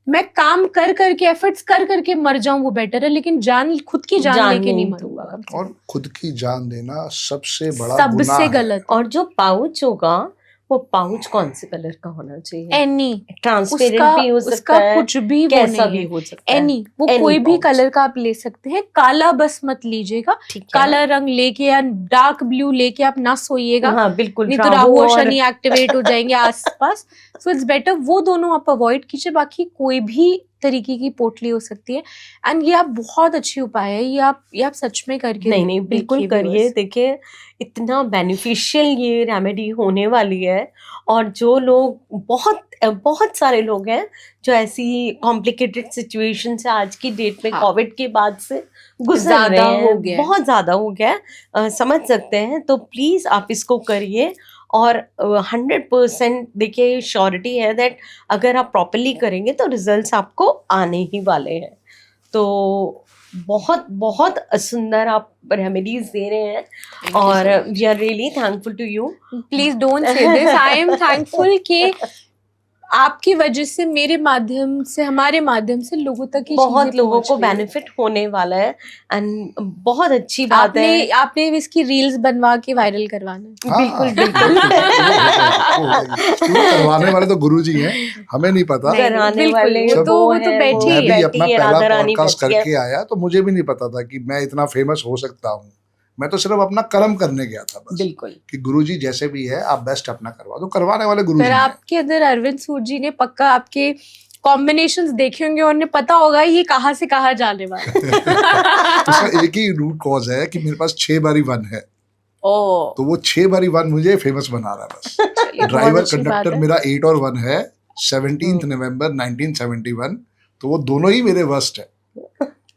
मैं काम कर करके, एफर्ट्स कर करके मर जाऊं वो बेटर है, लेकिन जान, खुद की जान लेके नहीं मरूंगा कम से कम। और खुद की जान देना सबसे बड़ा सबसे गुनाह है। गलत। और जो पाउच होगा वो पाउच कौन से कलर का होना चाहिए? एनी, ट्रांसपेरेंट उसका भी हो सकता उसका है, कुछ भी वो कैसा नहीं भी है। हो सकता है। एनी, वो Any कोई भी pouch। कलर का आप ले सकते हैं। काला बस मत लीजिएगा, ठीक है। काला रंग लेके या डार्क ब्लू लेके आप ना सोइएगा, हाँ बिल्कुल, नहीं तो राहु और शनि एक्टिवेट हो जाएंगे आसपास। सो इट्स बेटर वो दोनों आप अवॉइड कीजिए। बाकी कोई भी तरीके की पोटली हो सकती है। एंड ये आप बहुत अच्छी उपाय है, ये आप सच में करके नहीं बिल्कुल करिए। देखिए इतना बेनिफिशियल ये रेमेडी होने वाली है। और जो लोग, बहुत सारे लोग हैं जो ऐसी कॉम्प्लिकेटेड सिचुएशन से आज की डेट में, कोविड के बाद से गुजर रहे हैं, बहुत ज्यादा हो गया, समझ सकते हैं। तो प्लीज आप इसको करिए और 100% देखिए श्योरिटी है दैट अगर आप प्रॉपरली करेंगे तो रिजल्ट्स आपको आने ही वाले हैं। तो बहुत बहुत सुंदर आप रेमेडीज दे रहे हैं और we are really thankful to you. Please don't say this, I am thankful कि आपकी वजह से, मेरे माध्यम से, हमारे माध्यम से लोगों तक ये बहुत लोगों को बेनिफिट होने वाला है। एंड बहुत अच्छी बात है, आपने इसकी रील्स बनवा के वायरल करवाना है। बिल्कुल बिल्कुल। करवाने वाले तो गुरुजी हैं, हमें नहीं पता। कराने वाले तो बैठी मैं भी है। अपना पहला पॉडकास्ट करके आया तो मुझे भी नहीं पता था कि मैं इतना फेमस हो सकता हूँ। मैं तो सिर्फ अपना कर्म करने गया था बस। बिल्कुल कि गुरुजी जैसे भी है आप बेस्ट अपना करवा दो, करवाने वाले गुरुजी हैं। आपके अंदर अरविंद सूद जी ने पक्का आपके कॉम्बिनेशंस देखे होंगे और उन्हें पता होगा ये कहाँ से कहाँ जाने वाला है। इसका एक ही रूट कॉज है कि मेरे पास 6 बारी 1 है, ओ तो वो 6 बारी 1 मुझे फेमस बना रहा है बस। चलिए, बहुत ड्राइवर अच्छी बात कंडक्टर है। मेरा 8 और 1 है, 17 नवंबर 1971, तो वो दोनों ही मेरे वर्स्ट है।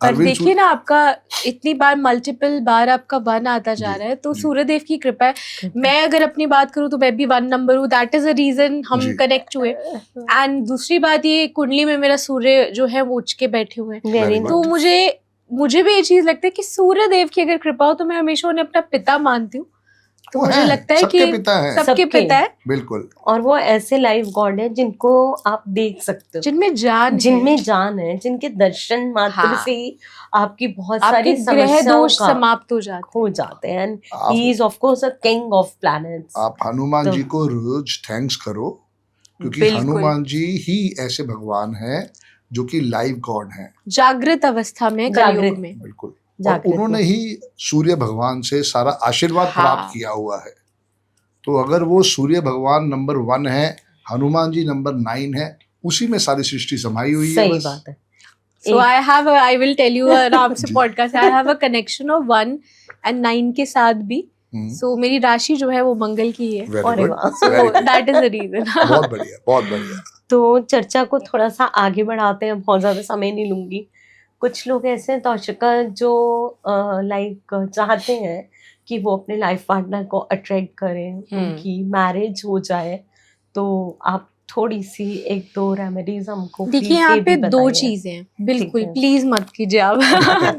पर अरविंद देखिए ना, आपका इतनी बार मल्टीपल बार आपका 1 आता जा जी, रहा है, तो जी। सूर्यदेव की कृपा है। मैं अगर अपनी बात करूं तो मैं भी 1 नंबर हूँ, दैट इज अ रीजन हम जी। कनेक्ट हुए। एंड दूसरी बात, ये कुंडली में मेरा सूर्य जो है वो उच के बैठे हुए हैं, वेरी good. तो मुझे भी ये चीज लगता है कि सूर्यदेव की अगर कृपा हो तो मैं हमेशा उन्हें अपना पिता मानती हूँ। तो वो मुझे हैं, लगता है सबके कि पिता हैं। सबके सबके। पिता है, बिल्कुल। और वो ऐसे लाइव गॉड है जिनको आप देख सकते हो, जिनमें जान जिनमें है। जान है, जिनके दर्शन मात्र हाँ। से ही आपकी बहुत आपके सारी ग्रह समस्याओं दोष का समाप्त हो जाते हो जाते हैं। एंड आप- he is of course a king of planets. आप हनुमान तो- जी को रोज थैंक्स करो, क्योंकि बिल्कुल। हनुमान जी ही ऐसे भगवान हैं जो कि लाइव गॉड हैं। जागृत अवस्था में, जागृत। कलयुग में। बिल्कुल। और जागृत उन्होंने में। ही सूर्य भगवान से सारा आशीर्वाद हाँ। प्राप्त किया हुआ है। तो अगर वो सूर्य भगवान नंबर 1 है, हनुमान जी नंबर 9 है, उसी में सारी सृष्टि समाई हुई है। सही बस। बात है। So I will tell you आराम से जी। Podcast, I have a connection of 1 and 9 के साथ भी। So मेरी राशि जो है वो मंगल की है। वेरी अरे गुड, वाह। So very good. that is the reason। बहुत बढ़िया, बहुत बढ़िया। तो चर्चा को थोड़ा सा आगे बढ़ाते हैं, बहुत ज्यादा समय नहीं लूंगी। कुछ लोग ऐसे हैं दर्शका जो लाइक चाहते हैं कि वो अपने लाइफ पार्टनर को अट्रैक्ट करें, उनकी मैरिज हो जाए, तो आप थोड़ी सी 1-2 रेमेडीज हमको देखिए please यहाँ ये पे भी 2 बताइए। चीजें हैं, बिल्कुल ठीक है। प्लीज मत कीजिए आप।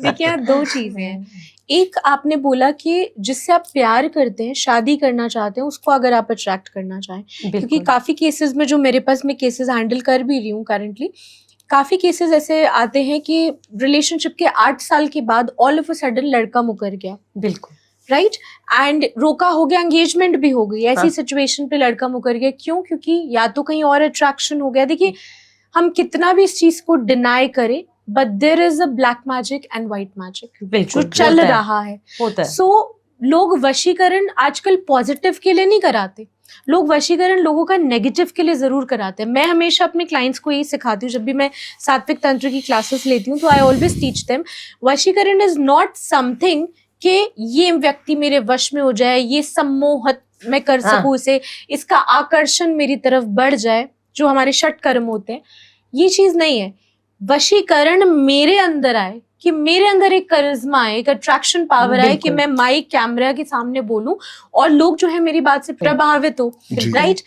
देखिए यहाँ 2 चीजें हैं। एक आपने बोला कि जिससे आप प्यार करते हैं, शादी करना चाहते हैं, उसको अगर आप अट्रैक्ट करना चाहें, क्योंकि बिल्कुल। काफी केसेस में जो मेरे पास मैं केसेस हैंडल कर भी रही हूँ करंटली, काफी केसेस ऐसे आते हैं कि रिलेशनशिप के 8 साल के बाद ऑल ऑफ अ सडन लड़का मुकर गया, बिल्कुल। राइट, एंड रोका हो गया, एंगेजमेंट भी हो गई, ऐसी हाँ। सिचुएशन पे लड़का मुकर गया। क्यों? क्योंकि या तो कहीं और अट्रैक्शन हो गया। देखिए हम कितना भी इस चीज को डिनाई करें, but there is a black magic and white magic जो बिल्कुल चल होता है, रहा है। होता है। सो लोग वशीकरण आजकल पॉजिटिव के लिए नहीं कराते, लोग वशीकरण लोगों का नेगेटिव के लिए जरूर कराते हैं। मैं हमेशा अपने क्लाइंट्स को यही सिखाती हूँ, जब भी मैं सात्विक तंत्र की क्लासेस लेती हूँ, तो I always teach them vashikaran is not something कि ये व्यक्ति मेरे वश में हो जाए, ये सम्मोहत मैं कर हाँ। सकूं इसे, इसका आकर्षण मेरी तरफ बढ़ जाए, जो हमारे षट कर्म होते हैं। ये चीज नहीं है। वशीकरण मेरे अंदर आए, कि मेरे अंदर एक करिश्मा आए, एक अट्रैक्शन पावर आए, कि बिल्कुल। मैं माइक कैमरा के सामने बोलूं और लोग जो है मेरी बात से प्रभावित हो, जी। राइट।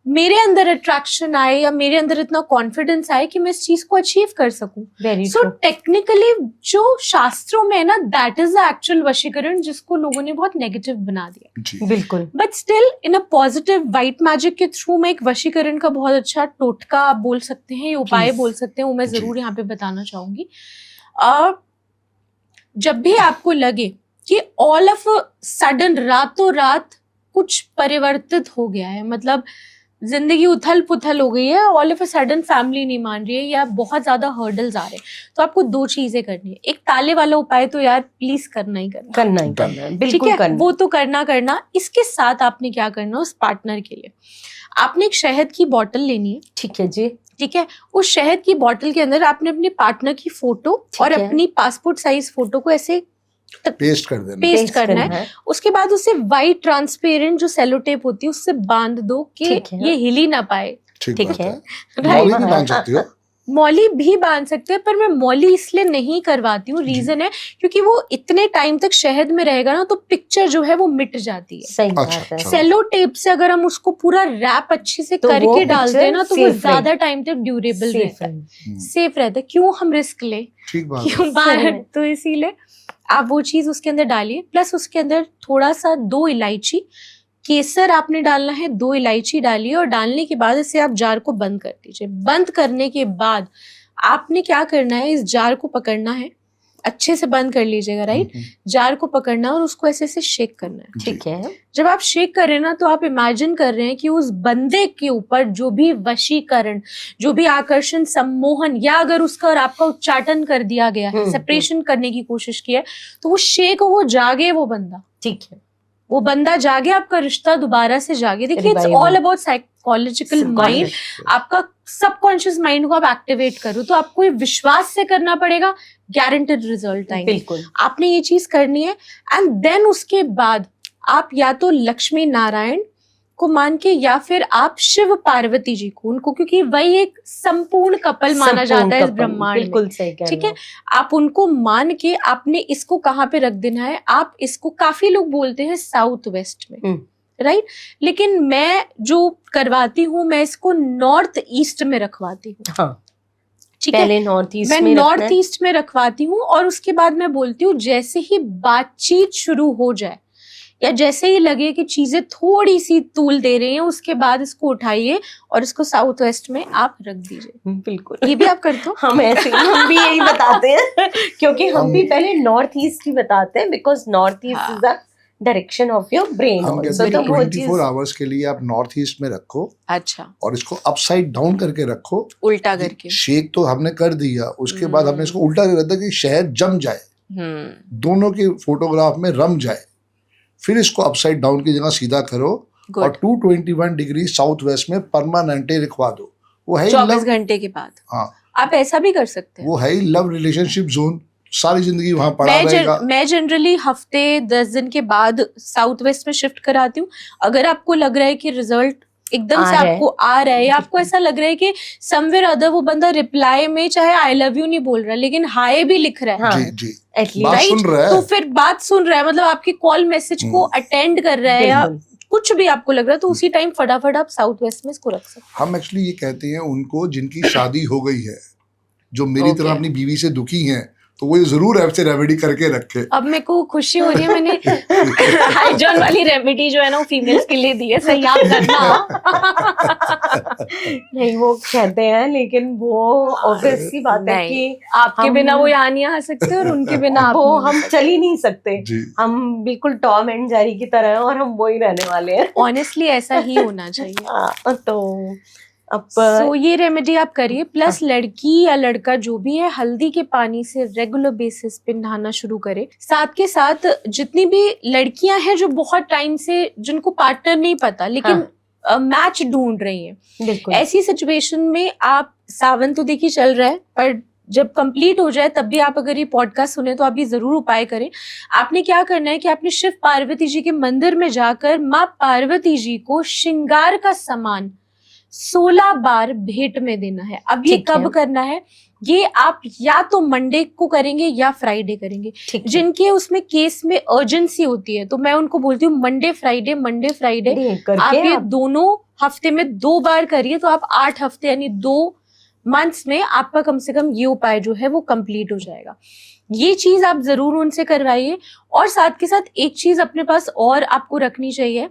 मेरे अंदर अट्रैक्शन आए या मेरे अंदर इतना कॉन्फिडेंस आए कि मैं इस चीज को अचीव कर सकूं। Very so true. टेक्निकली जो शास्त्रों में है ना, दैट इज द एक्चुअल वशीकरण, जिसको लोगों ने बहुत नेगेटिव बना दिया। जी। बिल्कुल। But still in a positive white magic के थ्रू मैं एक वशीकरण का बहुत अच्छा टोटका आप बोल सकते हैं, ये उपाय Please. बोल सकते हैं, वो मैं जी। जरूर यहाँ पे बताना चाहूंगी। जब भी आपको लगे कि ऑल ऑफ सडन रातों रात कुछ परिवर्तित हो गया है, मतलब जिंदगी उथल पुथल हो गई है, all of a sudden family नहीं मान रही है या बहुत ज्यादा हर्डल्स आ रहे हैं, तो आपको 2 चीजें करनी है। एक ताले वाला उपाय तो यार प्लीज करना ही करना, करना ही करना है, ठीक बिल्कुल है, करना। वो तो करना। इसके साथ आपने क्या करना, उस पार्टनर के लिए आपने एक शहद की बोतल लेनी है, ठीक है जी। ठीक है। उस शहद की बोतल के अंदर आपने अपने पार्टनर की फोटो ठीक और है। अपनी पासपोर्ट साइज फोटो को ऐसे पेस्ट कर देना। पेस्ट करना है। उसके बाद उसे व्हाइट ट्रांसपेरेंट जो सेलो टेप होती है उससे बांध दो कि ठीक है। ये हिल ही ना पाए। ठीक ठीक बात है। है। मौली भी बांध सकती हो। मौली भी बांध सकते हैं, पर मैं मौली इसलिए नहीं करवाती हूँ, रीजन है क्योंकि वो इतने टाइम तक शहद में रहेगा ना, तो पिक्चर जो है वो मिट जाती है। सही अच्छा, बात है। अच्छा। सेलो टेप से अगर हम उसको पूरा रैप अच्छे से तो वो करके डालते हैं ना, तो वो picture ज्यादा टाइम तक ड्यूरेबल Safe रहता है, है। सेफ रहता है। क्यों हम रिस्क ले, ठीक बात है। क्यों बाहर, तो इसीलिए आप वो चीज उसके अंदर डालिए। प्लस उसके अंदर थोड़ा सा 2 इलायची, केसर आपने डालना है, 2 इलायची डालिए और डालने के बाद इसे आप जार को बंद कर दीजिए। बंद करने के बाद आपने क्या करना है, इस जार को पकड़ना है, अच्छे से बंद कर लीजिएगा, राइट। जार को पकड़ना है और उसको ऐसे ऐसे शेक करना है। ठीक है। जब आप शेक कर रहे हैं ना, तो आप इमेजिन कर रहे हैं कि उस बंदे के ऊपर जो भी वशीकरण, जो भी आकर्षण, सम्मोहन, या अगर उसका और आपका उच्चाटन कर दिया गया है, सेपरेशन करने की कोशिश की है, तो वो शेक हो, वो जागे वो बंदा। ठीक है। वो बंदा जागे, आपका रिश्ता दोबारा से जागे। देखिए, it's Revival. All about psychological mind. आपका सबकॉन्शियस माइंड को आप एक्टिवेट करो, तो आपको ये विश्वास से करना पड़ेगा, गारंटेड रिजल्ट आएंगे। बिल्कुल। आपने ये चीज करनी है, एंड देन उसके बाद आप या तो लक्ष्मी नारायण को मान के, या फिर आप शिव पार्वती जी को, उनको, क्योंकि वही एक संपूर्ण कपल माना जाता है इस ब्रह्मांड में। बिल्कुल सही कह रहे ठीक है, हो। आप उनको मान के आपने इसको कहाँ पे रख देना है। आप इसको, काफी लोग बोलते हैं साउथ वेस्ट में, राइट, लेकिन मैं जो करवाती हूँ, मैं इसको नॉर्थ ईस्ट में रखवाती हूँ। हाँ, ठीक है, पहले नॉर्थ ईस्ट मैं में नॉर्थ रखना है। ईस्ट में रखवाती हूँ, और उसके बाद मैं बोलती हूँ जैसे ही बातचीत शुरू हो जाए, या जैसे ही लगे कि चीजें थोड़ी सी तूल दे रही हैं, उसके बाद इसको उठाइए और इसको साउथ वेस्ट में आप रख दीजिए। बिल्कुल। ये भी आप करते हो? हम ऐसे हम भी यही बताते हैं, क्योंकि हम भी पहले नॉर्थ ईस्ट ही बताते हैं, because north east is the direction of your brain. हम कहते हैं 24 आवर्स के लिए आप नॉर्थ ईस्ट में रखो। अच्छा, और इसको अपसाइड डाउन करके रखो, उल्टा करके। शेक तो हमने कर दिया, उसके बाद हमने इसको उल्टा कर दिया कि शहद जम जाए, दोनों की फोटोग्राफ में रम जाए। फिर इसको अपसाइड डाउन की जगह सीधा करो और 221 डिग्री साउथ वेस्ट में परमानेंटली रखवा दो। वो है 24 घंटे के बाद। हाँ, आप ऐसा भी कर सकते हैं। वो है लव रिलेशनशिप जोन, सारी जिंदगी वहां पड़ा रहेगा। मैं जनरली हफ्ते 10 दिन के बाद साउथ वेस्ट में शिफ्ट कराती हूँ। अगर आपको लग रहा है कि रिजल्ट एकदम से आपको आ रहा है, या आपको ऐसा लग रहा है कि समवेयर अदर वो बंदा रिप्लाई में चाहे आई लव यू नहीं बोल रहा, लेकिन हाय भी लिख रहा है, हाँ, जी जी, एटलीस्ट बात सुन रहा है, तो फिर बात सुन रहा है, मतलब आपकी कॉल मैसेज को अटेंड कर रहा है, या कुछ भी आपको लग रहा है, तो उसी टाइम फटाफट आप साउथ वेस्ट में इसको रख सकते हैं। हम एक्चुअली ये कहते हैं उनको जिनकी शादी हो गई है, जो मेरी तरह अपनी बीवी से दुखी हैं, तो वो जरूर ऐप से रेमेडी करके रखे। अब मेरे को खुशी हो रही है, मैंने हाइजॉन वाली रेमेडी जो है ना वो फीमेल्स के लिए दी है, सही याद करना। नहीं, वो कहते हैं, लेकिन वो ऑब्वियस सी बात है कि आपके बिना वो यहाँ नहीं आ सकते, और उनके बिना आप वो हम चल ही नहीं सकते। जी। हम बिल्कुल टॉम एंड जेरी की तरह हैं, और हम वो ही रहने वाले हैं। ऑनेस्टली ऐसा ही होना चाहिए। तो अब सो ये रेमेडी आप करिए, प्लस लड़की या लड़का जो भी है, हल्दी के पानी से रेगुलर बेसिस पे नहाना शुरू करे। साथ के साथ जितनी भी लड़कियां हैं जो बहुत टाइम से, जिनको पार्टनर नहीं पता लेकिन मैच ढूंढ रही हैं, बिल्कुल ऐसी सिचुएशन में आप, सावन तो देखिए चल रहा है, पर जब कंप्लीट हो जाए तब भी आप अगर ये पॉडकास्ट सुने तो आप ये जरूर उपाय करें। आपने क्या करना है कि आपने शिव पार्वती जी के मंदिर में जाकर माँ पार्वती जी को श्रृंगार का सामान 16 बार भेंट में देना है। अब ये कब करना है, ये आप या तो मंडे को करेंगे या फ्राइडे करेंगे। जिनके उसमें केस में अर्जेंसी होती है, तो मैं उनको बोलती हूँ मंडे फ्राइडे आप ये दोनों हफ्ते में 2 बार करिए, तो आप 8 हफ्ते यानी 2 मंथ्स में आपका कम से कम ये उपाय जो है वो कंप्लीट हो जाएगा। ये चीज आप जरूर उनसे करवाइए। और साथ के साथ एक चीज अपने पास और आपको रखनी चाहिए।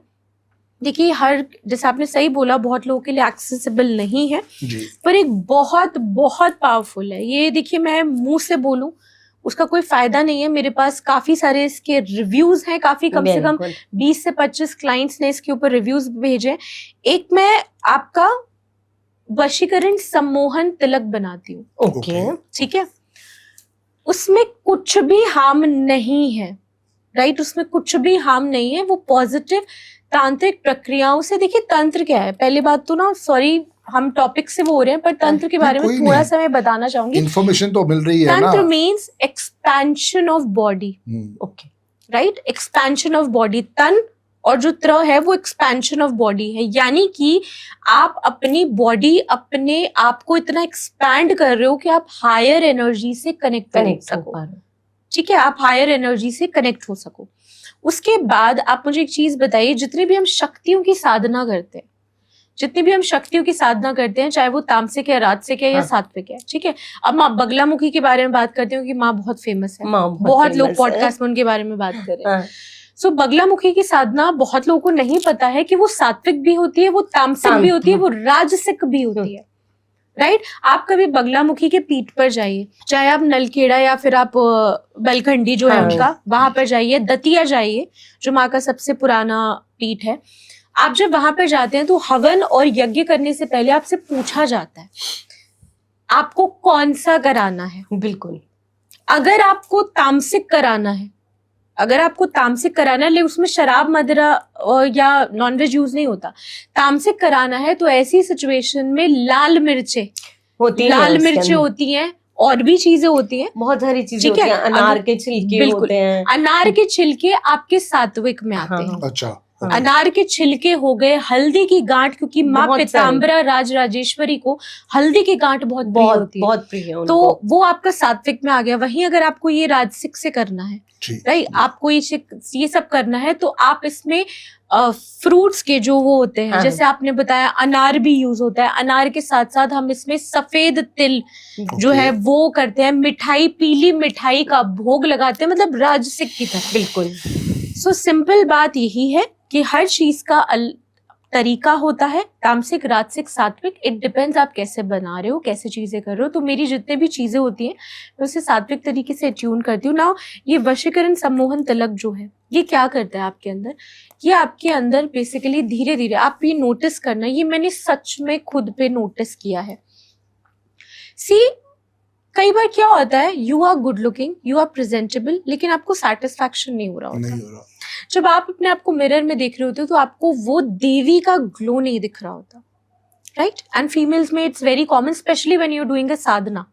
देखिए, हर, जैसे आपने सही बोला, बहुत लोगों के लिए एक्सेसिबल नहीं है जी। पर एक बहुत बहुत पावरफुल है ये। देखिए, मैं मुंह से बोलूं उसका कोई फायदा नहीं है। मेरे पास काफी सारे इसके रिव्यूज हैं, काफी, कम से कम 20 से 25 क्लाइंट्स ने इसके ऊपर रिव्यूज भेजे। एक मैं आपका वशीकरण सम्मोहन तिलक बनाती हूँ, ओके, ठीक है। उसमें कुछ भी हार्म नहीं है, राइट, उसमें कुछ भी हार्म नहीं है। वो पॉजिटिव तांत्रिक प्रक्रियाओं से, देखिए तंत्र क्या है, पहली बात तो ना, सॉरी हम टॉपिक से वो हो रहे हैं, पर तंत्र के बारे में थोड़ा सा मैं बताना चाहूंगी। इन्फॉर्मेशन तो मिल रही है ना। तंत्र means expansion of body, okay, right, expansion of body. तन और जो त्र है वो एक्सपेंशन ऑफ बॉडी है, यानी कि आप अपनी बॉडी, अपने आप को इतना एक्सपैंड कर रहे हो कि आप हायर एनर्जी से कनेक्ट हो सको, ठीक है, आप हायर एनर्जी से कनेक्ट हो सको। उसके बाद आप मुझे एक चीज बताइए, जितनी भी हम शक्तियों की साधना करते हैं, चाहे वो तामसिक है, राजसिक है या सात्विक है, ठीक है। अब माँ बगलामुखी के बारे में बात करते हैं, क्योंकि माँ बहुत फेमस है, बहुत लोग पॉडकास्ट में उनके बारे में बात कर रहे हैं। सो बगलामुखी की साधना बहुत लोगों को नहीं पता है कि वो सात्विक भी होती है, वो तामसिक भी होती है, वो राजसिक भी होती है, राइट। आप कभी बगलामुखी के पीठ पर जाइए, चाहे आप नलखेड़ा या फिर आप बलखंडी जो है उनका, वहां पर जाइए, दतिया जाइए जो माँ का सबसे पुराना पीठ है। आप जब वहां पर जाते हैं तो हवन और यज्ञ करने से पहले आपसे पूछा जाता है आपको कौन सा कराना है। बिल्कुल, अगर आपको तामसिक कराना है, अगर आपको तामसिक कराना है, लेकिन उसमें शराब मदिरा या नॉनवेज यूज नहीं होता, तामसिक कराना है तो ऐसी सिचुएशन में लाल मिर्चें होती है लाल उसके मिर्चें अंदर। होती हैं और भी चीजें होती हैं, बहुत सारी चीजें ठीक होती है? हैं, अनार अगर- के छिलके बिल्कुल। होते हैं। अनार के छिलके आपके सात्विक में आते हाँ। हैं। अच्छा, हाँ। अनार के छिलके हो गए, हल्दी की गांठ, क्योंकि माँ बहुत सारे। पीताम्बरा राज राजेश्वरी को हल्दी की गांठ बहुत प्रिय बहुत होती है, बहुत प्रिय है तो उनको। वो आपका सात्विक में आ गया। वहीं अगर आपको ये राजसिक से करना है, जी, राइट, आपको ये सब करना है, तो आप इसमें फ्रूट्स के जो वो होते हैं, हाँ। जैसे आपने बताया अनार भी यूज होता है, अनार के साथ साथ हम इसमें सफेद तिल जो Okay. है वो करते हैं, मिठाई, पीली मिठाई का भोग लगाते हैं, मतलब राजसिक की तरह। बिल्कुल। सो सिंपल बात यही है कि हर चीज का तरीका होता है, तामसिक, राजसिक, सात्विक, इट डिपेंड्स आप कैसे बना रहे हो, कैसे चीजें कर रहे हो। तो मेरी जितने भी चीजें होती हैं मैं उसे सात्विक तरीके से ट्यून करती हूँ। नाउ ये वशीकरण सम्मोहन तिलक जो है, ये क्या करता है आपके अंदर, ये आपके अंदर बेसिकली धीरे धीरे, आप ये नोटिस करना, ये मैंने सच में खुद पे नोटिस किया है। सी, कई बार क्या होता है, you are good looking, you are presentable, लेकिन आपको सेटिस्फैक्शन नहीं हो रहा होता। नहीं हो रहा। जब आप अपने आप को मिरर में देख रहे होते हो तो आपको वो देवी का ग्लो नहीं दिख रहा होता, राइट? एंड फीमेल्स में it's very common, especially when you are doing a sadhana.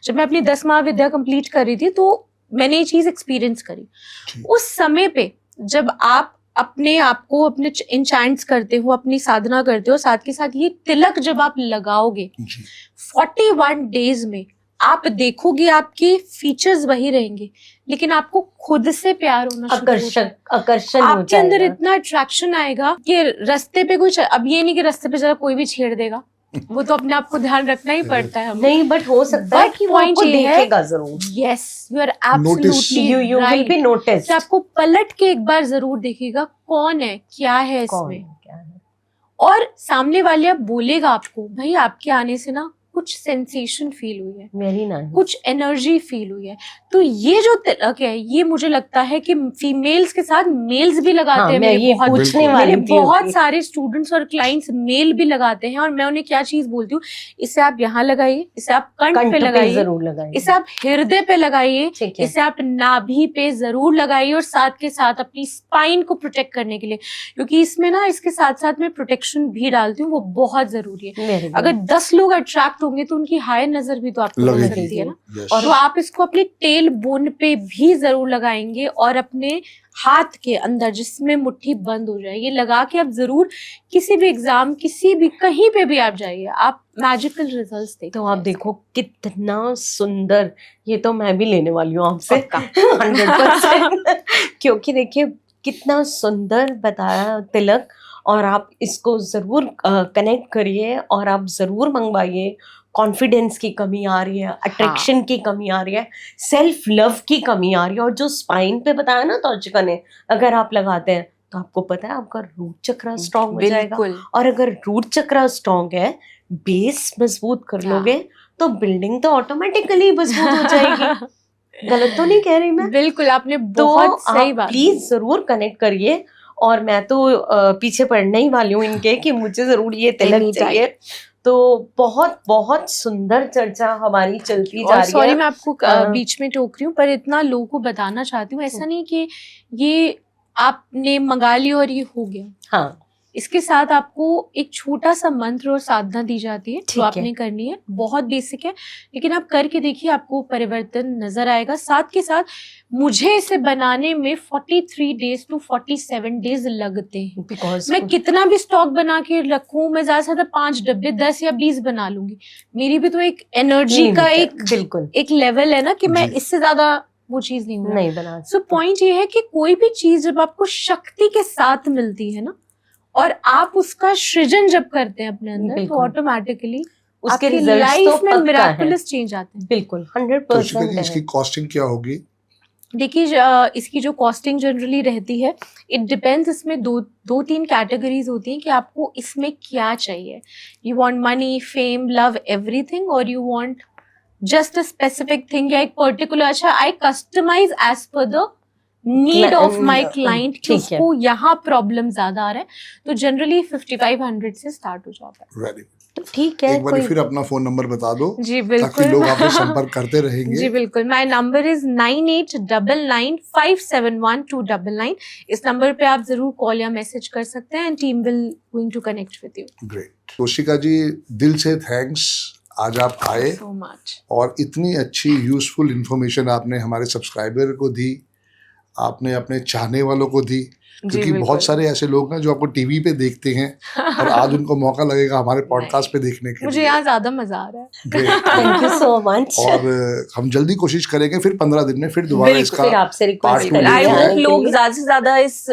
जब मैं अपनी 10 महाविद्या कंप्लीट कर रही थी तो मैंने ये चीज एक्सपीरियंस करी। जी। उस समय पे जब आप अपने आप को अपने इंचैंट्स करते हो, अपनी साधना करते हो, साथ के साथ ये तिलक जब आप लगाओगे, जी, 41 डेज में आप देखोगे आपके फीचर्स वही रहेंगे, लेकिन आपको खुद से प्यार होना शुरू होगा। आकर्षण हो आपके अंदर जाएगा। इतना अट्रैक्शन आएगा कि रास्ते पे कुछ, अब ये नहीं कि रास्ते पे जरा कोई भी छेड़ देगा, वो तो अपने आप को ध्यान रखना ही पड़ता है हमें। नहीं, बट हो सकता है But कि वो point आपको ये है- देखेगा जरूर। Yes, you are Notice. Absolutely you will right. Be notice. आपको पलट के एक बार जरूर देखेगा कौन है, क्या है कौन इसमें, क्या है? और सामने वाले अब बोलेगा आपको, भाई आपके आने से ना कुछ सेंसेशन फील हुई है, वेरी नाइस। कुछ एनर्जी फील हुई है। तो ये जो तिलक है, ये मुझे लगता है कि फीमेल्स के साथ मेल्स भी लगाते हाँ, हैं। मैं मेरे ये बहुत पूछने बिल्कुल। वाली मेरे थी बहुत अभी। सारे स्टूडेंट्स और क्लाइंट्स मेल भी लगाते हैं, और मैं उन्हें क्या चीज बोलती हूँ, इसे आप यहाँ लगाइए, इसे आप कंठ कंठ पे पे लगाइए, जरूर लगाइए। इसे आप हृदय पे लगाइए, ठीक है। इसे आप नाभि पे जरूर लगाइए, और साथ के साथ अपनी स्पाइन को प्रोटेक्ट करने के लिए, क्योंकि इसमें ना इसके साथ साथ मैं प्रोटेक्शन भी डालती हूँ, वो बहुत जरूरी है। Very good. अगर 10 लोग अट्रैक्ट होंगे तो उनकी हाई नजर भी तो आपको लग लगेगी। सकती है ना। Yes. और तो आप इसको अपनी टेल बोन पे भी जरूर लगाएंगे, और अपने हाथ के अंदर जिसमें मुट्ठी बंद हो जाए, ये लगा के आप जरूर किसी भी एग्जाम, किसी भी कहीं पे भी आप जाइए, आप मैजिकल रिजल्ट्स देखते तो आप देखो कितना सुंदर, ये तो मैं भी लेने वाली हूँ आपसे 100%। क्योंकि देखिए कितना सुंदर बताया तिलक, और आप इसको जरूर कनेक्ट करिए, और आप जरूर मंगवाइए। कॉन्फिडेंस की कमी आ रही है, अट्रैक्शन की कमी आ रही है, सेल्फ लव की कमी आ रही है, और जो स्पाइन पे बताया ना तौचिका ने, अगर आप लगाते हैं तो आपको पता है आपका रूट चक्र स्ट्रांग हो जाएगा। बिल्कुल। और अगर रूट चक्र स्ट्रांग है, बेस मजबूत कर लोगे, तो बिल्डिंग तो ऑटोमेटिकली मजबूत हो जाएगी। गलत तो नहीं कह रही मैं? बिल्कुल, आपने तो बहुत सही आप बात प्लीज जरूर कनेक्ट करिए, और मैं तो पीछे पड़ने ही वाली हूँ इनके कि मुझे जरूर ये तिलक Anytime. चाहिए। तो बहुत बहुत सुंदर चर्चा हमारी चलती जा और रही सॉरी है। मैं आपको हाँ। बीच में टोक रही हूँ, पर इतना लोगों को बताना चाहती हूँ, ऐसा नहीं कि ये आपने मंगा लिया और ये हो गया। हाँ, इसके साथ आपको एक छोटा सा मंत्र और साधना दी जाती है ठीक जो है। आपने करनी है, बहुत बेसिक है, लेकिन आप करके देखिए, आपको परिवर्तन नजर आएगा। साथ के साथ मुझे इसे बनाने में 43 डेज टू 47 डेज लगते हैं। बिकॉज मैं कितना भी स्टॉक बना के रखूं, मैं ज्यादा से ज्यादा 5 डब्बे 10 या 20 बना लूंगी, मेरी भी तो एक एनर्जी का बिल्कुल एक लेवल है ना, कि मैं जी। इससे ज्यादा वो चीज नहीं हूँ। नहीं बना सो पॉइंट ये है कि कोई भी चीज जब आपको शक्ति के साथ मिलती है ना, और आप उसका सृजन जब करते हैं अपने अंदर, तो बिल्कुल। ऑटोमेटिकली उसके आपकी रिजल्ट्स लाइफ तो में पक्का है। मिराकुलस चेंज आते हैं। बिल्कुल तो शिखा 100% जी, इसकी है। कॉस्टिंग क्या होगी? देखिए इसकी जो कॉस्टिंग जनरली रहती है, इट डिपेंड्स, इसमें दो तीन कैटेगरीज होती हैं कि आपको इसमें क्या चाहिए। You want money, fame, love, everything, और you want just a specific thing, या एक पर्टिकुलर, अच्छा I customize as per the need of my client कि ठीक है। उसको यहाँ प्रॉब्लम ज्यादा आ रहा है, तो जनरली 5500 से स्टार्ट हो जाता है। Very good. तो ठीक है, एक बार कोई फिर अपना फोन नंबर बता दो जी ताकि बिल्कुल। लोग आपसे संपर्क करते रहेंगे। जी बिल्कुल, माय नंबर इज 9899571299। इस नंबर पे आप जरूर कॉल या मैसेज कर सकते हैं and team will going to connect with you. Great. Toshika ji, दिल से थैंक्स, आज आप आए सो मच। और इतनी अच्छी यूजफुल इंफॉर्मेशन आपने हमारे सब्सक्राइबर को दी, आपने अपने चाहने वालों को दी, क्योंकि बिल्कुल। बहुत सारे ऐसे लोग हैं जो आपको टीवी पे देखते हैं और आज उनको मौका लगेगा हमारे पॉडकास्ट पे देखने के मुझे लिए। यहाँ ज्यादा मजा आ रहा है। Great. Thank you so much. और हम जल्दी कोशिश करेंगे फिर 15 दिन में फिर दोबारा बिल्कुल, इसका फिर आपसे part रिक्वेस्ट two आई लेके होप आए। लोग ज्यादा से ज्यादा इस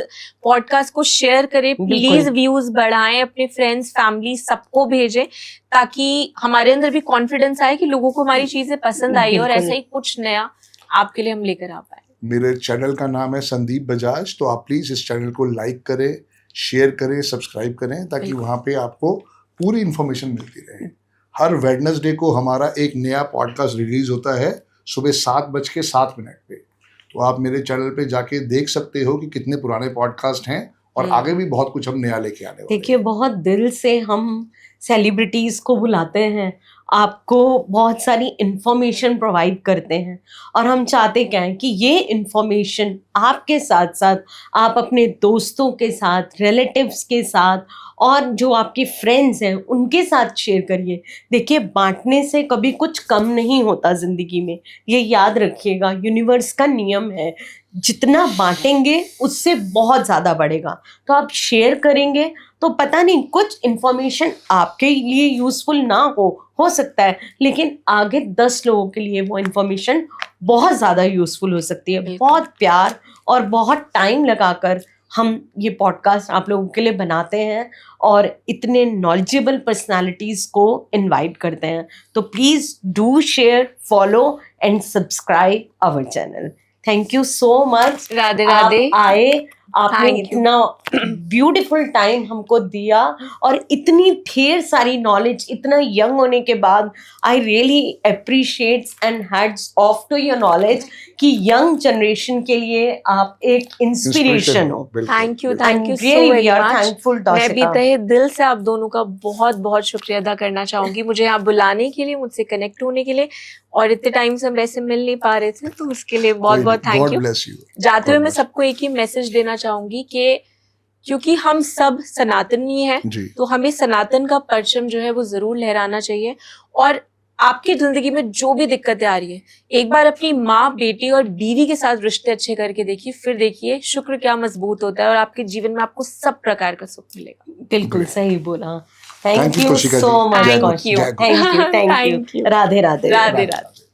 पॉडकास्ट को शेयर करें, प्लीज बिल्कुल। व्यूज बढ़ाएं, अपने फ्रेंड्स फैमिली सबको भेजें, ताकि हमारे अंदर भी कॉन्फिडेंस आए कि लोगों को हमारी चीजें पसंद आई और बिल्कुल। ऐसा ही कुछ नया आपके लिए हम लेकर आ पाए। मेरे चैनल का नाम है संदीप बजाज, तो आप प्लीज इस चैनल को लाइक करें, शेयर करें, सब्सक्राइब करें, ताकि बिल्कुल। वहाँ पे आपको पूरी इन्फॉर्मेशन मिलती रहे। हर वेडनेसडे को हमारा एक नया पॉडकास्ट रिलीज होता है सुबह 7:07 पे, तो आप मेरे चैनल पे जाके देख सकते हो कि कितने पुराने पॉडकास्ट हैं और आगे भी बहुत कुछ हम नया लेके आने वाले देखिए, बहुत दिल से हम सेलिब्रिटीज को बुलाते हैं, आपको बहुत सारी इंफॉर्मेशन प्रोवाइड करते हैं, और हम चाहते क्या है कि ये इंफॉर्मेशन आपके साथ साथ आप अपने दोस्तों के साथ, रिलेटिव्स के साथ और जो आपके फ्रेंड्स हैं उनके साथ शेयर करिए। देखिए, बांटने से कभी कुछ कम नहीं होता ज़िंदगी में, ये याद रखिएगा, यूनिवर्स का नियम है, जितना बांटेंगे उससे बहुत ज़्यादा बढ़ेगा। तो आप शेयर करेंगे तो पता नहीं, कुछ इन्फॉर्मेशन आपके लिए यूज़फुल ना हो सकता है, लेकिन आगे 10 लोगों के लिए वो इन्फॉर्मेशन बहुत ज़्यादा यूज़फुल हो सकती है। बिल्कुल। बहुत प्यार और बहुत टाइम लगाकर हम ये पॉडकास्ट आप लोगों के लिए बनाते हैं और इतने नॉलेजेबल पर्सनालिटीज़ को इनवाइट करते हैं। तो please do share, follow and subscribe our channel. Thank you so much. Radhe आप राधे। आए, आपने Thank you. इतना ब्यूटीफुल टाइम हमको दिया और इतनी ढेर सारी नॉलेज, इतना यंग होने के बाद I really appreciates and hats off to your knowledge कि यंग जनरेशन के लिए आप एक इंस्पिरेशन हो। Thank you And so really very we are much. thankful, मैं भी Tashika. तहे दिल से आप दोनों का बहुत बहुत शुक्रिया अदा करना चाहूंगी, मुझे यहाँ बुलाने के लिए, मुझसे कनेक्ट होने के लिए, और इतने टाइम से हम वैसे मिल नहीं पा रहे थे, तो उसके लिए बहुत बहुत thank God you. Bless you. जाते हुए God मैं bless. सबको एक ही मैसेज देना चाहूंगी कि क्योंकि हम सब सनातनी हैं, जी, तो हमें सनातन का परचम जो है वो जरूर लहराना चाहिए। और आपकी जिंदगी में जो भी दिक्कतें आ रही है, एक बार अपनी माँ, बेटी और बीवी के साथ रिश्ते अच्छे करके देखिए, फिर देखिए शुक्र क्या मजबूत होता है और आपके जीवन में आपको सब प्रकार का सुख मिलेगा। बिल्कुल सही बोला। Thank thank you, you Toshika so ji. Much. Thank you. Thank you. Thank you. Radhe Radhe. Radhe Radhe.